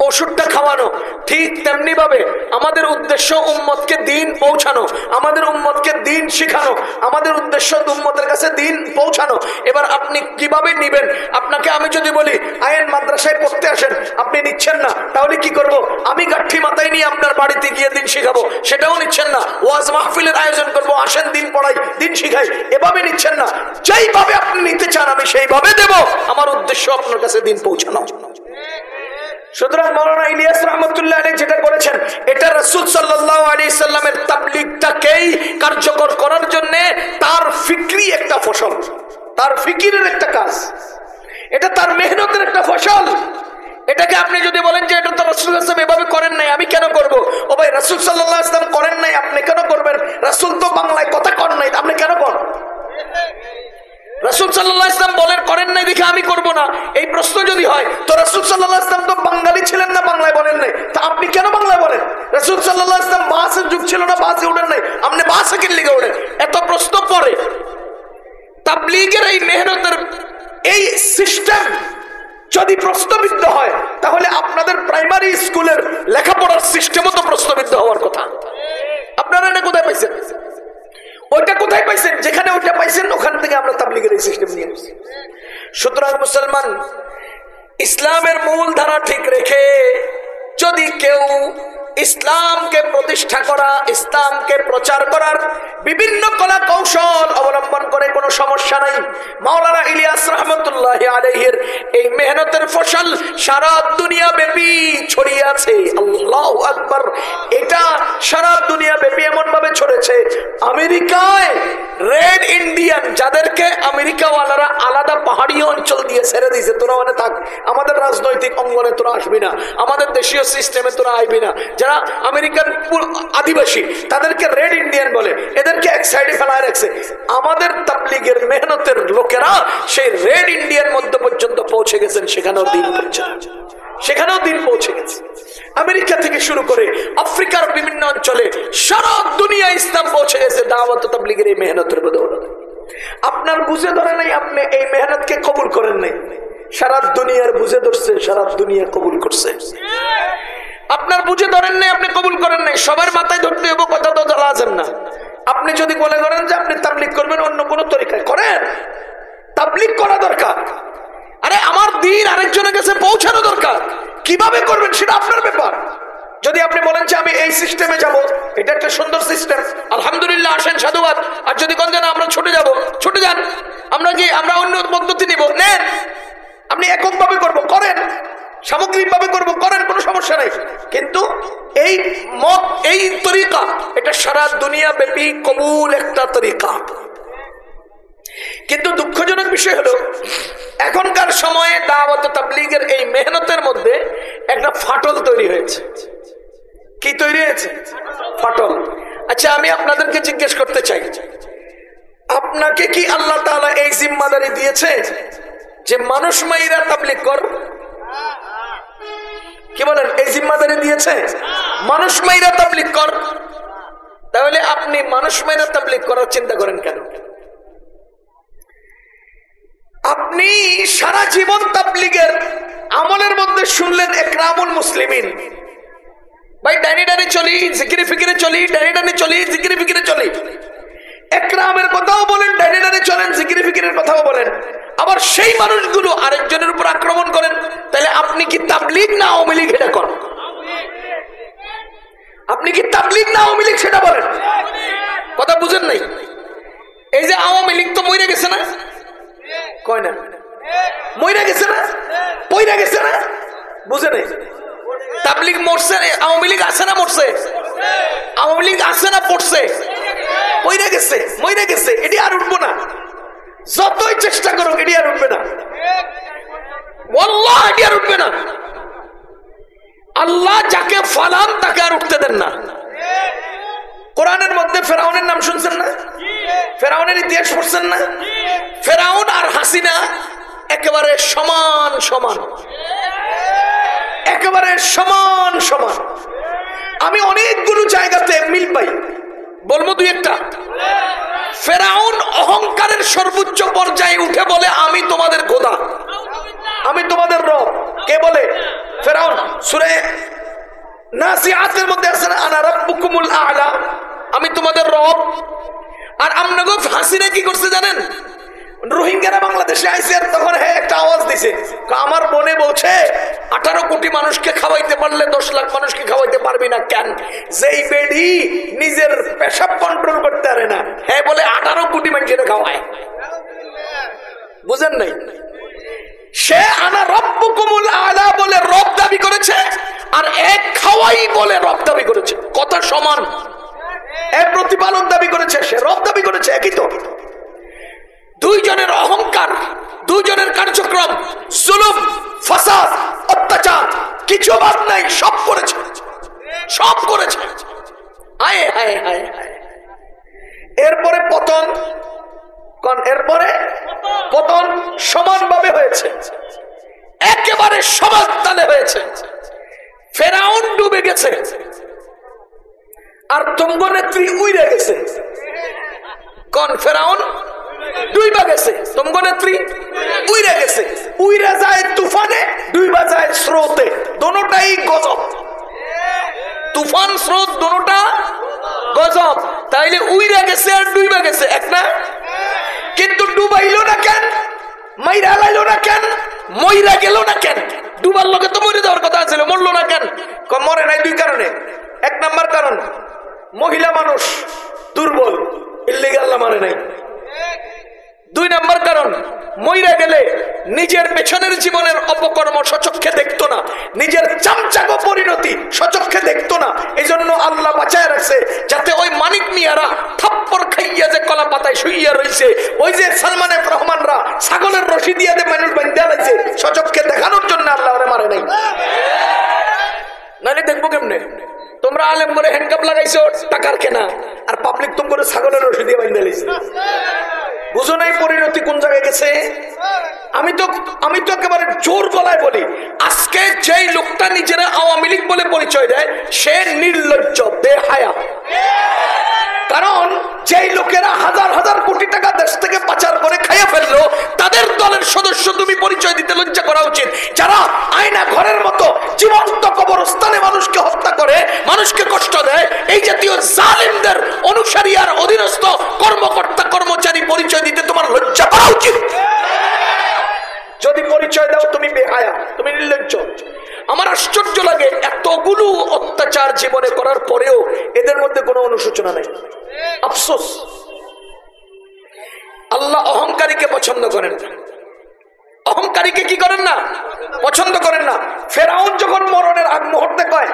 ওষুধটা খাওয়ানো। ঠিক তেমনি ভাবে আমাদের উদ্দেশ্য উম্মতকে দ্বীন পৌঁছানো, আমাদের উম্মতকে দ্বীন শিখানো, আমাদের উদ্দেশ্য উম্মতের কাছে দ্বীন পৌঁছানো। এবার আপনি কিভাবে নিবেন? আপনাকে আমি যদি বলি আইন মাদ্রাসায় পড়তে আসেন, আপনি নিচ্ছেন না, তাহলে কি করব? আমি গাঠি মাথায় নিয়ে আপনার বাড়িতে গিয়ে দ্বীন শিখাবো, সেটাও নিচ্ছেন না। ওয়াজ মাহফিলের আয়োজন করব, আসেন দ্বীন পড়াই, দ্বীন শিখাই, এভাবে নিচ্ছেন না। যেইভাবে আপনি নিতে চান আমি সেইভাবে দেব। আমার উদ্দেশ্য আপনার কাছে দ্বীন পৌঁছানো। সুতরাং মাওলানা ইলিয়াস রহমতুল্লাহ আলাইহি যেটা করেছেন, এটা রাসূল সাল্লাল্লাহু আলাইহি সাল্লামের তাবলীগটাকেই কার্যকর করার জন্য তার ফিকরি একটা ফসল, তার ফিকিরের একটা কাজ, এটা তার মেহনতের একটা ফসল। এটাকে আপনি যদি বলেন যে এটা তো রাসূল সাল্লাল্লাহু আলাইহি ওয়াসাল্লাম এভাবে করেন নাই, আমি কেন করব? ও ভাই, রাসূল সাল্লাল্লাহু আলাইহি ওয়াসাল্লাম করেন নাই, আপনি কেন করবেন? রাসূল তো বাংলায় কথা করেন নাই, আপনি কেন করেন? রাসূল সাল্লাল্লাহু আলাইহি ওয়াসাল্লাম বলেন করেন নাই দেখে আমি করব না, এই প্রশ্ন যদি হয় তো রাসূল সাল্লাল্লাহু আলাইহি ওয়াসাল্লাম তো বাঙালি ছিলেন না, বাংলায় বলেন নাই, তা আপনি কেন বাংলায় বলেন? রাসূল সাল্লাল্লাহু আলাইহি ওয়াসাল্লাম বাসের যুগ ছিল না, বাসে ওঠেন নাই, আপনি বাসে কি লিখে ওঠেন? এত প্রশ্ন পড়ে। তাবলীগের এই মেহনতের এই সিস্টেম যদি প্রশ্নবিদ্ধ হয়, তাহলে আপনাদের প্রাইমারি স্কুলের লেখাপড়ার সিস্টেমও তো প্রশ্নবিদ্ধ হওয়ার কথা। আপনারা এটা কোথায় পাইছেন? ওইটা কোথায় পাইছেন? যেখানে ওইটা পাইছেন ওখান থেকে আমরা তাবলীগের এই সিস্টেম নিয়ে আসছি। সুতরাং মুসলমান, ইসলামের মূল ধারা ঠিক রেখে যদি কেউ ইসলামকে প্রতিষ্ঠা করা, ইসলামকে প্রচার করার বিভিন্ন কলা কৌশল অবলম্বন করে, কোনো সমস্যা নাই। মাওলানা ইলিয়াস রহমতুল্লাহ আলাইহির এই মেহনতের ফসল সারা দুনিয়া ব্যাপী ছড়িয়ে আছে। আল্লাহু আকবার! এটা সারা দুনিয়া ব্যাপী এমন ভাবে ছড়েছে, আমেরিকায় রেড ইন্ডিয়ান, যাদেরকে আমেরিকাওয়ালারা আলাদা পাহাড়ি অঞ্চল দিয়ে ছেড়ে দিয়েছে, তোরা মানে থাক, আমাদের রাজনৈতিক অঙ্গনে তোরা আসবি না, আমাদের দেশীয় সিস্টেমে তোরা আইবি না। যারা আমেরিকান আদিবাসী তাদেরকে রেড ইন্ডিয়ান বলে, এদেরকে এক সাইডে ফেলায় রাখছে। আমাদের তাবলীগের মেহনতের লোকেরা সেই রেড ইন্ডিয়ান মধ্যে পর্যন্ত পৌঁছে গেছেন, সেখানেও দিন পৌঁছে, সেখানেও দিন পৌঁছে গেছে। আমেরিকা থেকে শুরু করে আফ্রিকার বিভিন্ন অঞ্চলে সারা দুনিয়া ইসলাম পৌঁছে গেছে দাওয়াত ও তাবলীগের এই মেহনতের বদৌলতে। আপনার বুঝে ধরে নাই, আপনি এই মেহনতকে কবুল করেন নাই, সারা দুনিয়ার বুঝে ধরছে, সারা দুনিয়া কবুল করছে। আপনার বুঝে ধরেন নাই, আপনি কবুল করেন নাই, সবার মাথায় ধরতে হবে কথা তো লাজেম না। আপনি যদি বলে করেন যে আপনি তাবলীগ করবেন অন্য কোনো তরিকায় করেন, তাবলীগ করা দরকার। আরে আমার দ্বীন আরেকজনের কাছে পৌঁছানো দরকার, কিভাবে করবেন সেটা আপনার ব্যাপার। যদি আপনি বলেন যে আমি এই সিস্টেমে যাব, এটা একটা সুন্দর সিস্টেম, আলহামদুলিল্লাহ, আসেন, সাধুবাদ। আর যদি কোন জানা আমরা ছুটে যাব, ছুটে যান, আমরা অন্য পদ্ধতি নিব, নেন। আপনি এককভাবে করবো, করেন, সামগ্রিকভাবে করবো, করেন, কোনো সমস্যা নেই। কিন্তু এই মত, এই তরিকা, এটা সারা দুনিয়া ব্যাপী কবুল একটা তরিকা। কিন্তু দুঃখজনক বিষয় হলো এখনকার সময়ে দাওয়াত তাবলীগের এই মেহনতের মধ্যে একটা ফাটল তৈরি হয়েছে। কি তৈরি হয়েছে? ফাটল। আচ্ছা, আমি আপনাদেরকে জিজ্ঞেস করতে চাই, আপনাকে কি আল্লাহ তাআলা এই জিম্মাদারি দিয়েছে যে মানুষ মাইরা তাবলীগ কর? কি বলেন? এই জিম্মাদারি দিয়েছে মানুষ মাইরা তাবলীগ কর। তাহলে আপনি মানুষ মাইরা তাবলীগ করার চিন্তা করেন কেন? আপনি সারা জীবন তাবলীগের আমলের মধ্যে শুনলেন ইকরামুল মুসলিমিন, ভাই ডাইনি ডাইনি চলি, জিকিরে ফিকিরে চলি, ডাইনি ডাইনি চলি, জিকিরে ফিকিরে চলি। ইকরামের কথাও বলেন, ডাইনি ডাইনি চলেন, জিকিরে ফিকিরের কথাও বলেন, আবার সেই মানুষগুলো আরেকজনের উপর আক্রমণ করেন। তাহলে আপনি কি তাবলীগ না আওয়ামী লীগ? এটা করেন। আপনি কি তাবলীগ না আওয়ামী লীগ সেটা বলেন। কথা বুঝেন নাই? এই যে আওয়ামী লীগ তো মরে গেছে না? কয় না? মরে গেছে না? পইরা গেছে না? বুঝে নাই? তাবলীগ মরছে, আওয়ামী লীগ আছে না মরছে? আওয়ামী লীগ আছে না পড়ছে? মরে গেছে, মরে গেছে। এটি আর উঠবো না, যতই চেষ্টা করুক এটি আর উঠবে না। আল্লাহ এটি আর উঠবে না। আল্লাহ যাকে ফালান তাকে আর উঠতে দেন না। কোরআনের মধ্যে ফেরাউনের নাম শুনছেন না? ফেরাউনের ইতিহাস পড়ছেন না? ফেরাউন আর হাসিনা একেবারে সমান সমান, একেবারে সমান সমান। আমি অনেকগুলো জায়গাতে মিল পাই, বলবো দুই একটা। ফেরাউন অহংকারের সর্বোচ্চ পর্যায়ে উঠে বলে আমি তোমাদের খোদা, আমি তোমাদের রব। কে বলে? ফেরাউন। সূরা নাসিআতের মধ্যে আছে না, আনা রাব্বুকুমুল আ'লা, আমি তোমাদের রব। আর আমনগো হাসিনা কি করছে জানেন? রোহিঙ্গারা বাংলাদেশে আইছে, আর তখন একটা আওয়াজ দিছে, আমার মনে বলছে 18 কোটি মানুষকে খাওয়াইতে পারলে 10 লাখ মানুষকে খাওয়াইতে পারবি না কেন? যেই বেডি নিজের পেশাব কন্ট্রোল করতে পারে না, হ্যাঁ বলে 18 কোটি মানুষের খাওয়ায়। বুঝেন নাই? সে আনা রব্বুকুমুল আ'লা বলে রব দাবি করেছে, আর এক খাওয়াই বলে রব দাবি করেছে। কথা সমান। এক প্রতিপালন দাবি করেছে, সে রব দাবি করেছে, একই তো। দুইজনের অহংকার, দুইজনের কার্যক্রম, জুলুম, ফাসাদ, অত্যাচার, কিছু বাদ নাই, সব করেছে, সব করেছে। হায় হায় হায় হায়। এরপরে পতন, এরপরে পতন সমানভাবে হয়েছে, একেবারে সমান তালে হয়েছে। ফেরাউন ডুবে গেছে, আর তুঙ্গ নেত্রী উইরে গেছে। কোন? ফেরাউন ডুইবা গেছে, তুঙ্গ নেত্রী উইরে গেছে। উইরা যায় তুফানে, ডুইবা যায় স্রোতে, দোনোটাই গজব। তুফান স্রোত দোনোটা গজব। তাইলে উইরা গেছে আর ডুইবা গেছে এক না? কিন্তু ডুবাইলো না কেন? মাইরা লাইলো না কেন? মইরা গেল না কেন? ডুবার লোকে তো মরে যাওয়ার কথা ছিল, মরলো না কেন? মরে নাই দুই কারণে। এক নাম্বার কারণ, মহিলা মানুষ দুর্বল, ইল্লিগাল মানে নাই। দুই নাম্বার কারণ, মইরা গেলে নিজের পেছনের জীবনের অপকর্ম সচক্ষে দেখতো না, নিজের চামচাগো পরিণতি সচক্ষে দেখতো না। এই জন্য আল্লাহ বাঁচায় রাখছে, যাতে ওই মানিক মিয়ারা থাপ্পড় খাইয়া যে কলা পাতায় শুইয়া রয়েছে, ওই যে সালমান এফ রহমানরা ছাগলের রশি দিয়ে মানুষ বাঁধিয়া লাগছে, সচক্ষে দেখানোর জন্য আল্লাহ ওরে মারে নাই। নাহলে দেখবো কেমনে? তোমরা আলেম করে হ্যান্ডকাপ লাগাইছো টাকার কেনা, আর পাবলিক তোম করে ছাগলের রশি দিয়ে বাঁধিয়া লাগছে। বুঝো নাই পরিণতি কোন জায়গায় গেছে? আমি তো একেবারে জোর গলায় বলি, আজকে যেই লোকটা নিজেরা আওয়ামী লীগ বলে পরিচয় দেয়, সে নির্লজ্জ, বেহায়া। কারণ যেই লোকেরা হাজার হাজার কোটি টাকা দেশ থেকে পাচার করে খাইয়া ফেললো, তাদের দলের সদস্য তুমি পরিচয় দিতে লজ্জা করা উচিত। যারা আয়না ঘরের মতো জীবন্ত কবরস্থানে মানুষকে হত্যা করে, মানুষকে কষ্ট দেয়, এই জাতীয় জালিমদের অনুসারী আর অধীনস্থ কর্মকর্তা কর্মচারী পরিচয় দিতে তোমার লজ্জা করা উচিত। যদি পরিচয় দাও তুমি বেহায়া, তুমি নির্লজ্জ। আমার আশ্চর্য লাগে, এতগুলো অত্যাচার জীবনে করার পরেও এদের মধ্যে কোনো অনুশোচনা নেই, আফসোস। আল্লাহ অহংকারীকে পছন্দ করেন না, অহংকারীকে কি করেন না? পছন্দ করেন না। ফেরাউন যখন মরণের আগ মুহূর্তে কয়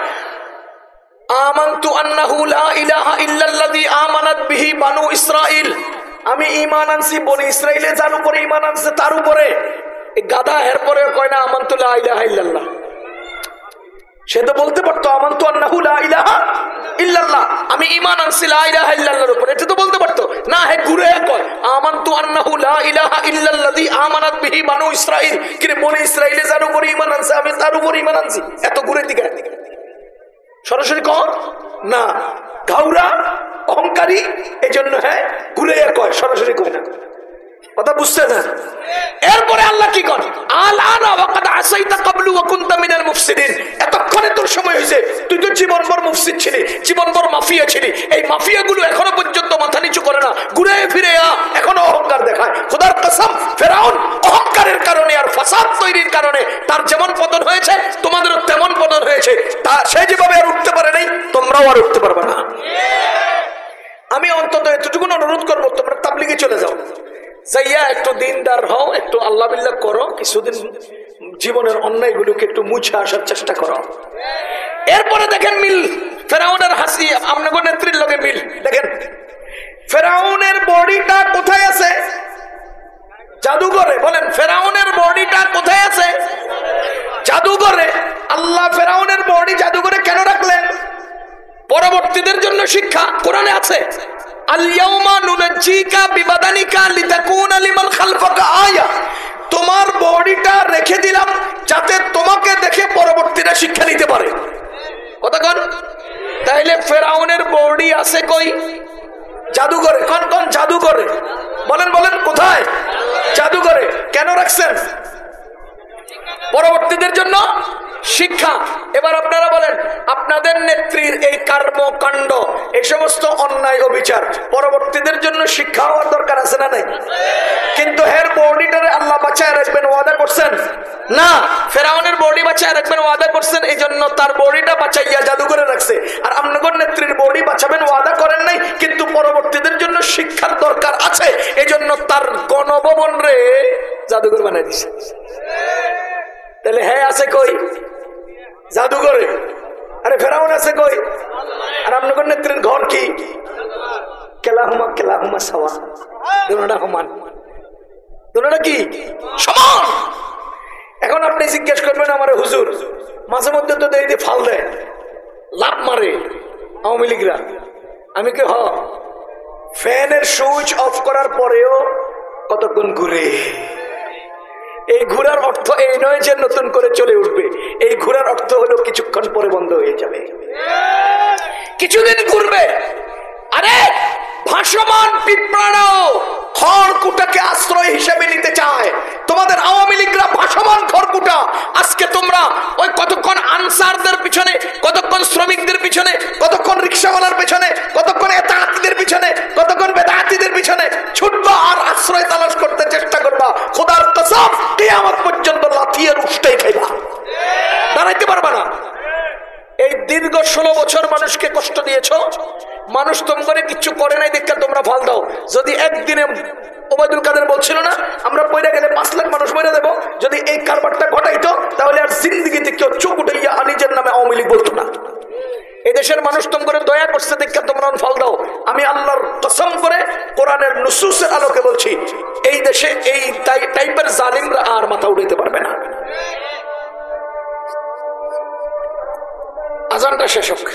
আমানতু আন্নাহু লা ইলাহা ইল্লাল্লাযী আমানাত বিহি বানু ইসরাঈল, আমি ঈমান আনছি বনি ইসরাঈলে যার উপরে ঈমান আনছে তার উপরে। এই গাধা এরপরে কয় না আমানতু লা ইলাহা ইল্লাল্লাহ। সে তো বলতে পারতো আমানতু আন্নাহু লা ইলাহা ইল্লাল্লাহ, আমি ঈমান আনছি লা ইলাহা ইল্লাল্লাহর উপরে, এটা তো বলতে পারতো না। হে ঘুরে কয় আমানতু আন্নাহু লা ইলাহা ইল্লাল্লাযী আমানাত বিহি বানু ইসরাঈল, কি রে বনি ইসরাঈলে যার উপরে ঈমান আনছে আমি তার উপরে ঈমান আনছি। এত ঘুরে দিকে সরাসরি কর না, ঘাউরা অহংকারী, এই জন্য হ্যাঁ ঘুরে কয়, সরাসরি কয় না। কথা বুঝতে না? এরপরে আল্লাহ কি করে, আল-আনা ওয়াকাদ আসাইতা ক্বাবলু ওয়া কুনতা মিনাল মুফসিদিন, এতক্ষণে তোর সময় হয়েছে, তুই তো জীবনভর মুফসিদ ছিলি, জীবনভর মাফিয়া ছিলি, এই মাফিয়াগুলো এখনো পর্যন্ত মাথা নিচু করে না, ঘুরে ফিরে এখনো অহংকার দেখায়। খোদার কসম, ফেরাউন অহংকারের কারণে আর ফাসাদ তৈরির কারণে তার যেমন পতন হয়েছে তোমাদেরও তেমন পতন হয়েছে। তা সে যেভাবে আর উঠতে পারে নাই, তোমরাও আর উঠতে পারবে না। আমি অন্তত এতটুকু অনুরোধ করবো, তোমরা তাবলিগে চলে যাও, যাইয়া একটু দিনদার হও, একটু আল্লাহ বিল্লাহ করো, কিছুদিন জীবনের অন্যায়গুলোকে একটু মুছে আসার চেষ্টা করো। এরপরে দেখেন মিল, ফেরাউনের হাসি আপনাদের নেত্রীর লগে মিল দেখেন। ফেরাউনের বডিটা কোথায় আছে? জাদুঘরে। বলেন ফেরাউনের বডিটা কোথায় আছে? জাদুঘরে। আল্লাহ ফেরাউনের বডি জাদুঘরে কেন রাখলেন? পরবর্তীদের জন্য শিক্ষা। কোরআনে আছে আল-ইয়াউমা নুনাজ্জিকা বিবাদানিকা লিতাকুনা লিমান খালফাকা আয়া, তোমার বডিটা রেখে দিলাম যাতে তোমাকে দেখে পরবর্তীরা শিক্ষা নিতে পারে। কথা কোন? তাইলে ফেরাউনের বডি আছে কই? জাদুঘরে। কোন কোন জাদুঘরে? বলেন বলেন কোথায়? জাদুঘরে। কেন রাখছেন? পরবর্তীদের জন্য শিক্ষা। এবার আপনারা বলেন, আপনাদের নেত্রীর এই কর্মকাণ্ড, এই সমস্ত অন্যায় অবিচার পরবর্তীদের জন্য শিক্ষা হওয়ার দরকার আছে না নাই? কিন্তু হের বডিটারে আল্লাহ বাঁচায় রাখবেন ওয়াদা করছেন না? ফেরাউনের বডি বাঁচায় রাখবেন ওয়াদা করছেন, এই জন্য তার বডিটা বাঁচাইয়া জাদুঘরে রাখছে। আর আপনাদের নেত্রীর বডি বাঁচাবেন ওয়াদা করেন নাই, কিন্তু পরবর্তীদের জন্য শিক্ষার দরকার আছে, এই জন্য তার গণভবন রে জাদুঘর বানাই দিছে। তাহলে হ্যাঁ আছে কই? জাদুঘরে। আরে ফেরাউন আছে কই? আর আপনাদের নেত্রীর ঘর কি? কেলাহুমা কেলাহুমা সাওয়া, দুটোটা সমান, দুটোটা কি সমান। এখন আপনি জিজ্ঞেস করবেন আমারে, হুজুর মাঝে মধ্যে তো দেখি ফাল দেয়, লাভ মারে আওয়ামী লীগরা। আমি কি ফ্যানের সুইচ অফ করার পরেও কতক্ষণ ঘুরে? এই ঘোরার অর্থ এই নয় যে নতুন করে চলে উঠবে, এই ঘোরার অর্থ হলো কিছুক্ষণ পরে বন্ধ হয়ে যাবে, কিছুদিন ঘুরবে। আরে ভাসমান পিঁপড়ারাও খড়কুটাকে আশ্রয় হিসেবে নিতে চায়। তোমাদের আওয়ামী লীগরা ভাসমান খড়কুটা। আজকে তোমরা ওই কতক্ষণ আনসারদের পিছনে, কতক্ষণ শ্রমিকদের পিছনে, কতক্ষণ রিক্সাওয়ালার পিছনে, কতক্ষণ এতাহাতিদের পিছনে, কতক্ষণ বেদাহাতিদের পিছনে ছুটবা আর আশ্রয় তালাশ করতে চেষ্টা করবা। খোদার কসম, কিয়ামত পর্যন্ত লাথিয়ে উষ্টাই খাইবা, দাঁড়াইতে পারবা না। এই দীর্ঘ 16 বছর মানুষকে কষ্ট দিয়েছ, মানুষ তোমাকে কিচ্ছু করে নাই দেখে তোমরা ফাল দাও। যদি একদিনে ওবায়দুল কাদের বলছিল না আমরা পয়রা গেলে 5 লাখ মানুষ মরে দেবো, যদি এই কারবারটা ঘটাইতো তাহলে আর জিন্দিগিতে কেউ চোখ উঠাইয়া নিজের নামে আওয়ামী লীগ বলতো না। এই দেশের মানুষ তোমাকে দয়া করছে দেখে তোমরা ফাল দাও। আমি আল্লাহর কসম করে কোরআনের নুসুসের আলোকে বলছি, এই দেশে এই টাইপের জালিমরা আর মাথা উঠাইতে পারবে না। আজানটা শেষ হোক।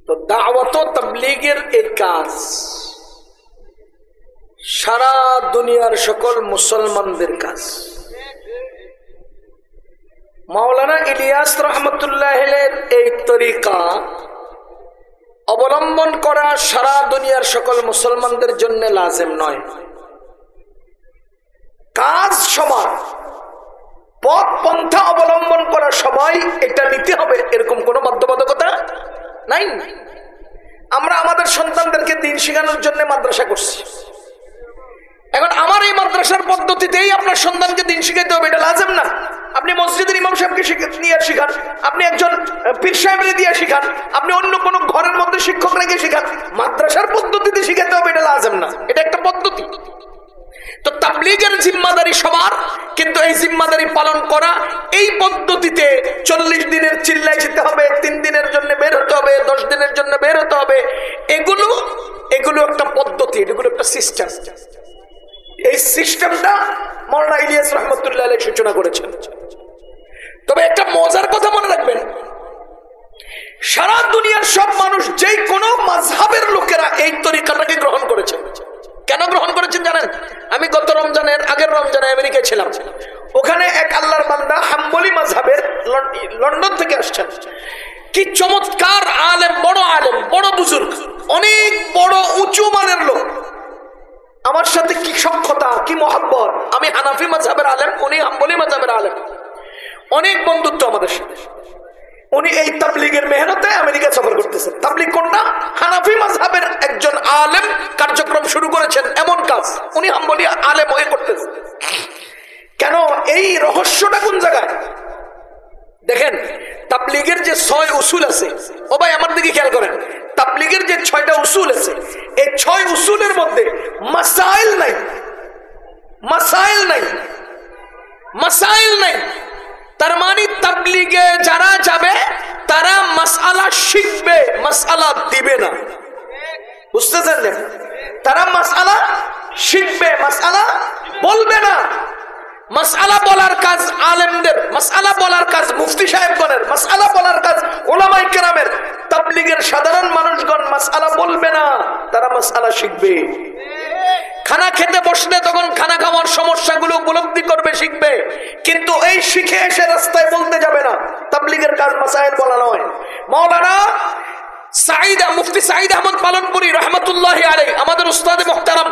তো দাওয়াত ও তাবলীগের এই কাজ সারা দুনিয়ার সকল মুসলমানদের কাজ। মাওলানা ইলিয়াস রহমতুল্লাহের এই তরিকা অবলম্বন করা সারা দুনিয়ার সকল মুসলমানদের জন্য লাজিম নয়। কাজ সমান, পথ পন্থা অবলম্বন করা সবাই এটা নিতে হবে, এরকম কোনো বাধ্যবাধকতা নাই। আমরা আমাদের সন্তানদেরকে দিন শেখানোর জন্য মাদ্রাসা করছি। এখন আমার এই মাদ্রাসার পদ্ধতিতেই আপনার সন্তানকে দিন শিখাইতে হবে, এটা লাজিম না। আপনি মসজিদের ইমাম সাহেবকে নিয়ে শিখান, আপনি একজন পীর সাহেবকে দিয়ে শিখান, আপনি অন্য কোনো ঘরের মধ্যে শিক্ষক রেখে শিখান, মাদ্রাসার পদ্ধতিতে শিখাতে হবে এটা লাজিম না, এটা একটা পদ্ধতি। তো তাবলীগের জিম্মাদারি সবার, কিন্তু এই জিম্মাদারি পালন করা এই পদ্ধতিতে 40 দিনের চিল্লাই সিরিয়ায় যেতে হবে, 3 দিনের জন্য বের হতে হবে, 10 দিনের জন্য বের হতে হবে, এগুলো একটা পদ্ধতি, এগুলো একটা সিস্টেম। এই সিস্টেমটা মাওলানা ইলিয়াস রহমতুল্লাহ আলাইহি সূচনা করেছেন। তবে একটা মজার কথা মনে রাখবেন, সারা দুনিয়ার সব মানুষ যেই কোনো মাযহাবের লোকেরা এই তরিকাটাকে গ্রহণ করেছেন। কেন গ্রহণ করেছেন জানেন? আমি গত রমজানের আগের রমজানে আমেরিকায় ছিলাম। ওখানে এক আল্লাহর বান্দা হাম্বলি মাযহাবের লন্ডন থেকে আসছেন। কি চমৎকার আলেম, বড় বুজুর্গ, অনেক বড় উঁচু মানের লোক। আমার সাথে কি সখ্যতা, কি মহব্বত। আমি হানাফি মাযহাবের আলেম, উনি হাম্বলি মাযহাবের আলেম। অনেক বন্ধুত্ব আমাদের সাথে। উনি এই তাবলীগের মেহনতে আমেরিকা সফর করতেছেন। তাবলীগ কোনটা? হানাফি মাযহাবের একজন আলেম কার্যক্রম শুরু করেছেন, এমন কাজ উনি হাম্বলি আলেম হয়ে করতেছেন। কেন? এই রহস্যটা কোন জায়গায় দেখেন। তাবলীগের যে 6 উসুল আছে, ও ভাই আমার দিকে খেয়াল করেন, তাবলীগের যে 6টা উসুল আছে, এই 6 উসুলের মধ্যে মাসাইল নাই। তার মানে তাবলীগে যারা যাবে তারা মাসআলা শিখবে, মাসআলা দিবে না। বুঝতেছেন? তারা মাসআলা শিখবে, মাসআলা বলবে না। মাসআলা বলার কাজ আলেমদের, মাসআলা বলার কাজ মুফতি সাহেবগণের, মাসআলা বলার কাজ উলামায়ে কেরামের। তাবলীগের সাধারণ মানুষগণ মাসআলা বলবে না, তারা মাসআলা শিখবে। খানা খেতে বসলে তখন খানা খাওয়ার সমস্যাগুলো উপলব্ধি করবে, শিখবে। কিন্তু এই শিখে এসে রাস্তায় বলতে যাবে না। তাবলীগের কাজ মাসাইল বলা নয়। মাওলানা মুফতি সাঈদ আহমদ পালনপুরি রহমতুল্লাহি আলাইহি, আমাদের উস্তাদে মুহতারাম,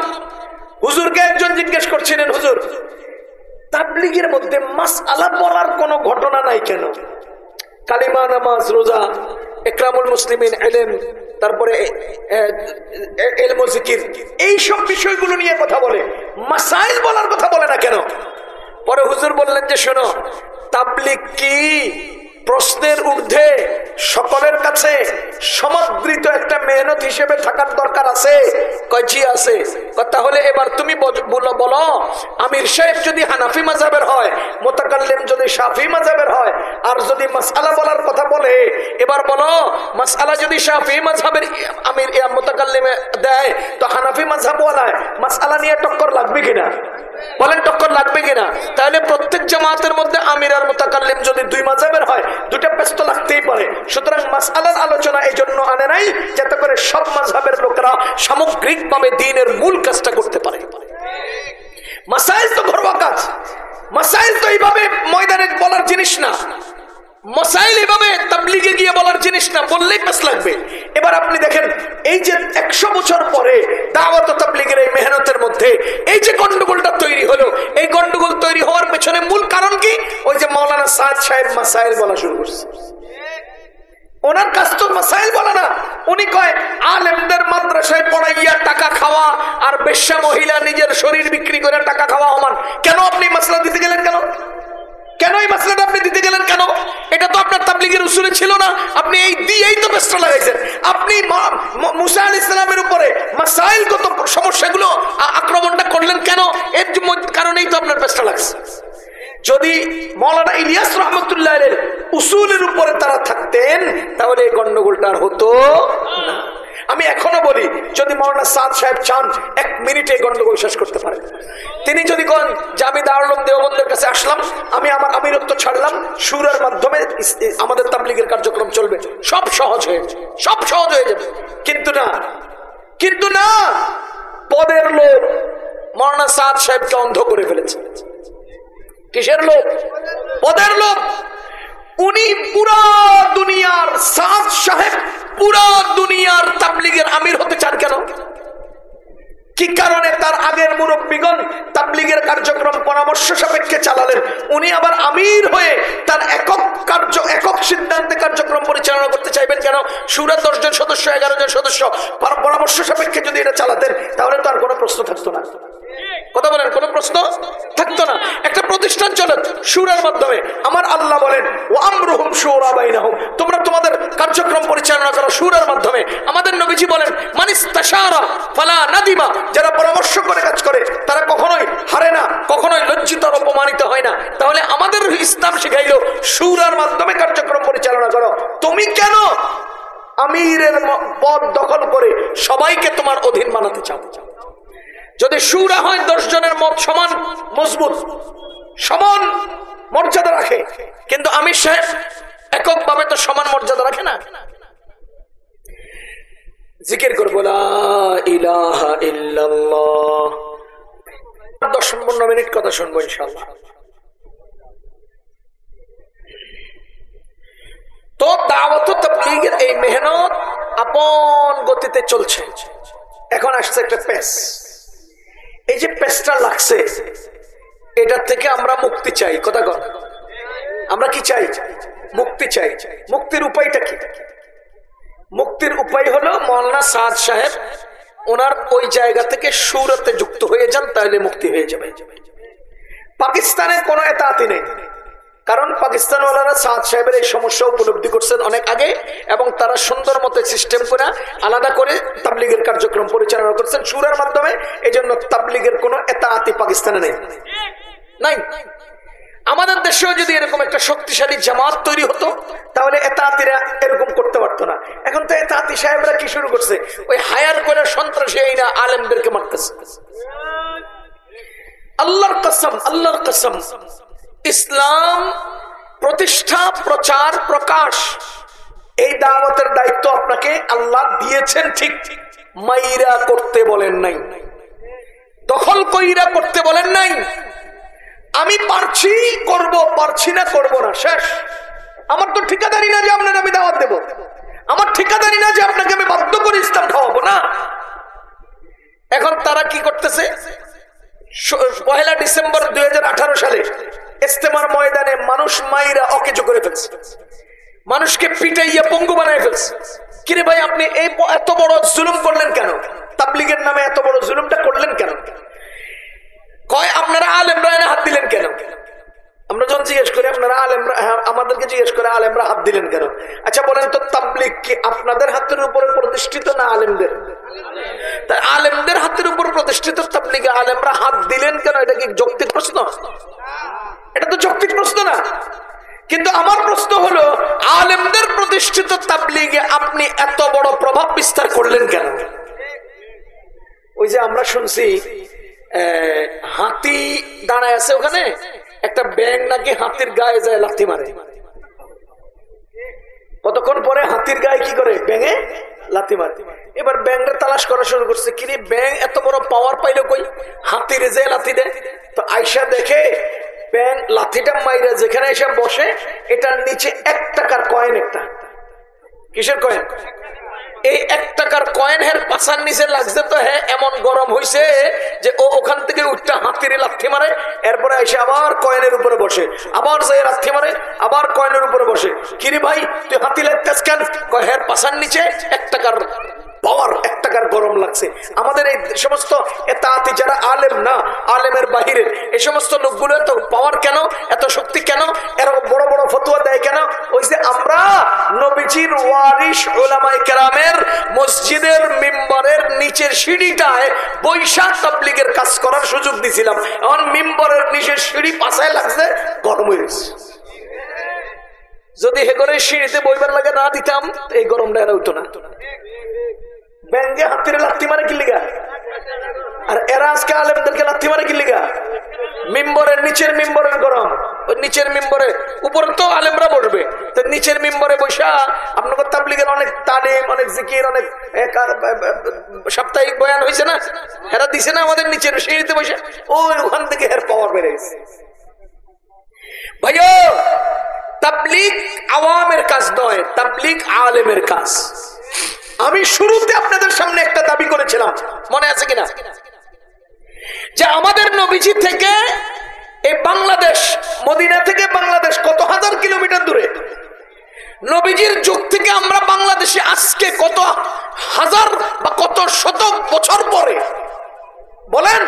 হুজুরকে একজন জিজ্ঞেস করছিলেন, হুজুর তাবলীগের মধ্যে মাসআলা বলার কোনো ঘটনা নাই কেন? কালিমা, নামাজ, রোজা, ইকরামুল মুসলিমিন, ইলম, তারপরে ইলম ও জিকির, এই সব বিষয়গুলো নিয়ে কথা বলে, মাসাইল বলার কথা বলে না কেন? পরে হুজুর বললেন যে শোনো, তাবলীগ কি প্রশ্নের ঊর্ধ্বে সকলের কাছে সমাদৃত একটা মেহনত হিসেবে থাকার দরকার আছে? কয়জি আছে। তাহলে এবার তুমি বলো, আমির সাহেব যদি হানাফি মাযহাবের হয়, মুতাকাল্লিম যদি শাফি মাযহাবের হয়, আর যদি মাসআলা বলার কথা বলে, এবার বলো মাসআলা যদি শাফি মাযহাবের আমির মুতাকাল্লিমে দেয়, তো হানাফি মাযহাব ওয়ালায় মাসআলা নিয়ে টক্কর লাগবে কিনা? বলেন টক্কর লাগবে কিনা? তাহলে প্রত্যেক জামাতের মধ্যে আমির আর মুতাকাল্লিম যদি 2 মাযহাবের হয়, দুটো ব্যস্ত লাগতেই পারে। সুতরাং মাসআলার আলোচনা এই জন্য আনে নাই যাতে করে সব মাযহাবের লোকেরা সামগ্রিকভাবে দ্বীনের মূল কাজটা করতে পারে। মাসাইল তো ঘরোয়া কাজ, মাসাইল তো এইভাবে ময়দানে বলার জিনিস না, মাসাইল এভাবে তাবলীগে গিয়ে বলার জিনিস না, বললেই পেছ লাগবে। এবার আপনি দেখেন, এই যে 100 বছর পরে দাওয়াত ও তাবলীগের এই মেহনতের মধ্যে এই যে গন্ডগোলটা তৈরি হলো, এই গন্ডগোল তৈরি হওয়ার পেছনে মূল কারণ কি? ওই যে মাওলানা সাদ সাহেব মাসাইল বলা শুরু করছে। ওনার কাজ তো মাসাইল বলা না, উনি কয় আলেমদের মাদ্রাসায় পড়াইয়া টাকা খাওয়া আর বেশ্যা মহিলা নিজের শরীর বিক্রি করে টাকা খাওয়া সমান। কেন আপনি মাসলা দিতে গেলেন? কেন এই মাসলাটা আপনি দিতে গেলেন? কেন? এটা তো আপনার তাবলীগের উসুলে ছিল না। আপনি এই দিয়েই তো ব্যস্ত লাগাইছেন। আপনি মুসা আলাইহিস সালামের উপরে মাসাইলগত সমস্যাগুলো আক্রমণটা করলেন কেন? এর কারণেই তো আপনার ব্যস্ত লাগছে। যদি মাওলানা ইলিয়াস রহমতুল্লাহ আলাইহির উসুলের উপরে তারা থাকতেন, তাহলে এই গন্ডগোলটা আর হতো না। আমি এখনো বলি, যদি মাওলানা সাদ সাহেব চান 1 মিনিটে গন্ডগোল শেষ করতে পারেন। তিনি যদি কোন যে আমি দারুল উলুম দেওবন্দের কাছে আসলাম, আমি আমার আমিরত্ব ছাড়লাম, সুরের মাধ্যমে আমাদের তাবলীগের কার্যক্রম চলবে, সব সহজ হয়ে যাবে। কিন্তু না, পদের লোক মাওলানা সাদ সাহেবকে অন্ধ করে ফেলেছে। কিসের লোক? পদের লোক। উনি পুরা দুনিয়ার সাদ সাহেব, পুরা দুনিয়ার তাবলীগের আমির হতে চান কেন? কি কারণে? তার আগের মুরব্বীগণ তাবলীগের কার্যক্রম পরামর্শ সাপেক্ষে চালালেন, উনি আবার আমির হয়ে তার একক সিদ্ধান্তে কার্যক্রম পরিচালনা করতে চাইবেন কেন? সুরা 10 জন সদস্য, 11 জন সদস্য পরামর্শ সাপেক্ষে যদি এটা চালাতেন, তাহলে তো আর কোনো প্রশ্ন থাকতো না। কথা বলেন, কোনো প্রশ্ন থাকতো না। একটা প্রতিষ্ঠান চলে শুরার মাধ্যমে। আমার আল্লাহ বলেন, ওয়া আমরুহুম শুরা বাইনাহুম, তোমরা তোমাদের কার্যক্রম পরিচালনা করো শুরার মাধ্যমে। আমাদের নবীজি বলেন, মানিস্তাশারা ফালা নাদিমা, যারা পরামর্শ করে কাজ করে তারা কখনোই হারে না, কখনোই লজ্জিত আর অপমানিত হয় না। তাহলে আমাদের ইসলাম শিখাইলো শুরার মাধ্যমে কার্যক্রম পরিচালনা করো। আমিরের পদ দখল করে সবাইকে তোমার অধীন বানাতে চাও। যদি শুরা হয় 10 জনের মত সমান মজবুত, সমান মর্যাদা রাখে, কিন্তু আমির সাহেব এককভাবে তো সমান মর্যাদা রাখে না। জিকির করবো লা ইলাহা ইল্লাল্লাহ। 10-15 মিনিট কথা শুনবো ইনশাআল্লাহ। তো দাওয়াত ও তাবলীগের এই মেহনত আপন গতিতে চলছে। এখন আসছে একটা পেস। এই যে পেসটা লাগছে, এটার থেকে আমরা মুক্তি চাই। কথা কর, আমরা কি চাই? মুক্তি চাই। মুক্তির উপায়টা কি? মুক্তির উপায় হলো মাওলানা সাদ সাহেব ওনার ওই জায়গা থেকে সুরতে যুক্ত হয়ে যান, তাহলে মুক্তি হয়ে যাবে। পাকিস্তানের কোনো এতাআতি নেই, কারণ পাকিস্তানওয়ালারা সাদ সাহেবের এই সমস্যা উপলব্ধি করছেন অনেক আগে, এবং তারা সুন্দর মতো সিস্টেম করে আলাদা করে তাবলীগের কার্যক্রম পরিচালনা করছেন সুরের মাধ্যমে। এই জন্য তাবলীগের কোনো এতাআতি পাকিস্তানে নেই, নাই। আমাদের দেশেও যদি এরকম একটা শক্তিশালী জামাত তৈরি হতো, তাহলে এতাআতিরা এরকম করতে পারতো না। এখন তো এতাআতি সাহেবরা কি শুরু করছে? ওই হায়ার করে সন্ত্রাসী এইরা আলেমদেরকে মারতেছে। আল্লাহর কসম, আল্লাহর কসম, ইসলাম প্রতিষ্ঠা, প্রচার, প্রকাশ, এই দাওয়াতের দায়িত্ব আপনাকে আল্লাহ দিয়েছেন ঠিক, মাইরা করতে বলেন নাই, দখল কইরা করতে বলেন নাই। আমি পারছি করব, পারছি না করব না, শেষ। আমার তো ঠিকাদারি না যে আপনাকে আমি দাওয়াত দেব, আমার ঠিকাদারি না যে আপনাকে আমি বাধ্য করে ইসলাম খাওয়াবো না। এখন তারা কি করতেছে? 1 ডিসেম্বর 2018 সালে ইস্তেমার ময়দানে মানুষ মাইরা অকেজো করে ফেলছে, মানুষকে পিটাইয়া পঙ্গু বানায় ফেলছে। কিরে ভাই, আপনি এই এত বড় জুলুম করলেন কেন? তাবলীগের নামে এত বড় জুলুমটা করলেন কেন? কয় আপনারা আলেমরা এনে হাত দিলেন কেন? আমরা যখন জিজ্ঞেস করি আপনারা আলেমরা, আমাদেরকে জিজ্ঞেস করে আলেমরা হাত দিলেন কেন? আচ্ছা বলেন তো, তাবলীগ কি আপনাদের হাতের উপরে প্রতিষ্ঠিত না আলেমদের? তাই আলেমদের হাতের উপর প্রতিষ্ঠিত তাবলীগে আলেমরা হাত দিলেন কেন? এটা কি যৌক্তিক প্রশ্ন? এটা তো যৌক্তিক প্রশ্ন না। কিন্তু আমার প্রশ্ন হলো, আলেমদের প্রতিষ্ঠিত তাবলীগে আপনি এত বড় প্রভাব বিস্তার করলেন কেন? ওই যে আমরা শুনছি হাতি দাঁড়ায় আছে, ওখানে একটা ব্যাঙ নাকি হাতির গায়ে যায় লাথি মারে। কতক্ষণ পরে হাতির গায়ে কি করে? ব্যাঙে লাথি মারে। এবার ব্যাঙটা তালাশ করা শুরু করছে, কিরে ব্যাঙ এত বড় পাওয়ার পাইলো কই? হাতির যে লাথি দেয়। তো আয়সা দেখে ব্যাঙ লাথিটা মাইরা যেখানে এসে বসে, এটার নিচে 1 টাকার কয়েন। একটা কিসের কয়েন? এই 1 টাকার কয়েন হের পাছার নিচে লাগছে। তো হ্যাঁ, এমন গরম হয়েছে যে ও ওখান থেকে উঠটা হাতিরে লাথি মারে, এরপরে এসে আবার কয়েনের উপরে বসে, আবার যে লাথি মারে, আবার কয়েনের উপরে বসে। কিরে ভাই, তুই হাতি লাগতেছ কেন? হের পাছার নিচে 1 টাকার পাওয়ার, 1 টাকার গরম লাগছে। আমাদের এই সমস্ত এতাআতি যারা আলেম না, আলেমের বাহিরের এই সমস্ত লোকগুলো এত পাওয়ার কেন, এত শক্তি কেন, এরকম বড় বড় ফতোয়া দেয় কেন? ওই যে আমরা নবীজির ওয়ারিস উলামায়ে কেরামের মসজিদের মিম্বরের নিচের সিঁড়িটায় বৈশা তাবলীগের কাজ করার সুযোগ দিছিলাম। এখন মিম্বরের নিচের সিঁড়ি পাছায় লাগছে, গরম হয়ে গেছে। যদি হে করে সিঁড়িতে বইবার লাগে না দিতাম, এই গরমটা এরা হইতো না। ব্যাঙ্গে হাতিরে লাথি মারে কি লিগা? আর এরা আজকে আলেমদেরকে লাথি মারে কি লিগা? মিম্বরের নিচের মিম্বরের গরম। ওই নিচের মিম্বরে, উপরে তো আলেমরা বসবে, তো নিচের মিম্বরে বসা আপনাকে তাবলীগের অনেক তালিম, অনেক জিকির, অনেক সাপ্তাহিক বয়ান হয়েছে না, এরা দিছে না আমাদের নিচের সিঁড়িতে বসে। ওই ওখান থেকে এর পাওয়ার বেড়ে গেছে। ভাইও, তাবলীগ আওয়ামের কাজ নয়, তাবলীগ আলেমের কাজ। আমি শুরুতে আপনাদের সামনে একটা দাবি করেছিলাম, মনে আছে কিনা, যে আমাদের নবীজি থেকে এই বাংলাদেশ, মদিনা থেকে বাংলাদেশ কত হাজার কিলোমিটার দূরে। নবীজির যুগ থেকে আমরা বাংলাদেশে আজকে কত হাজার বা কত শত বছর পরে, বলেন,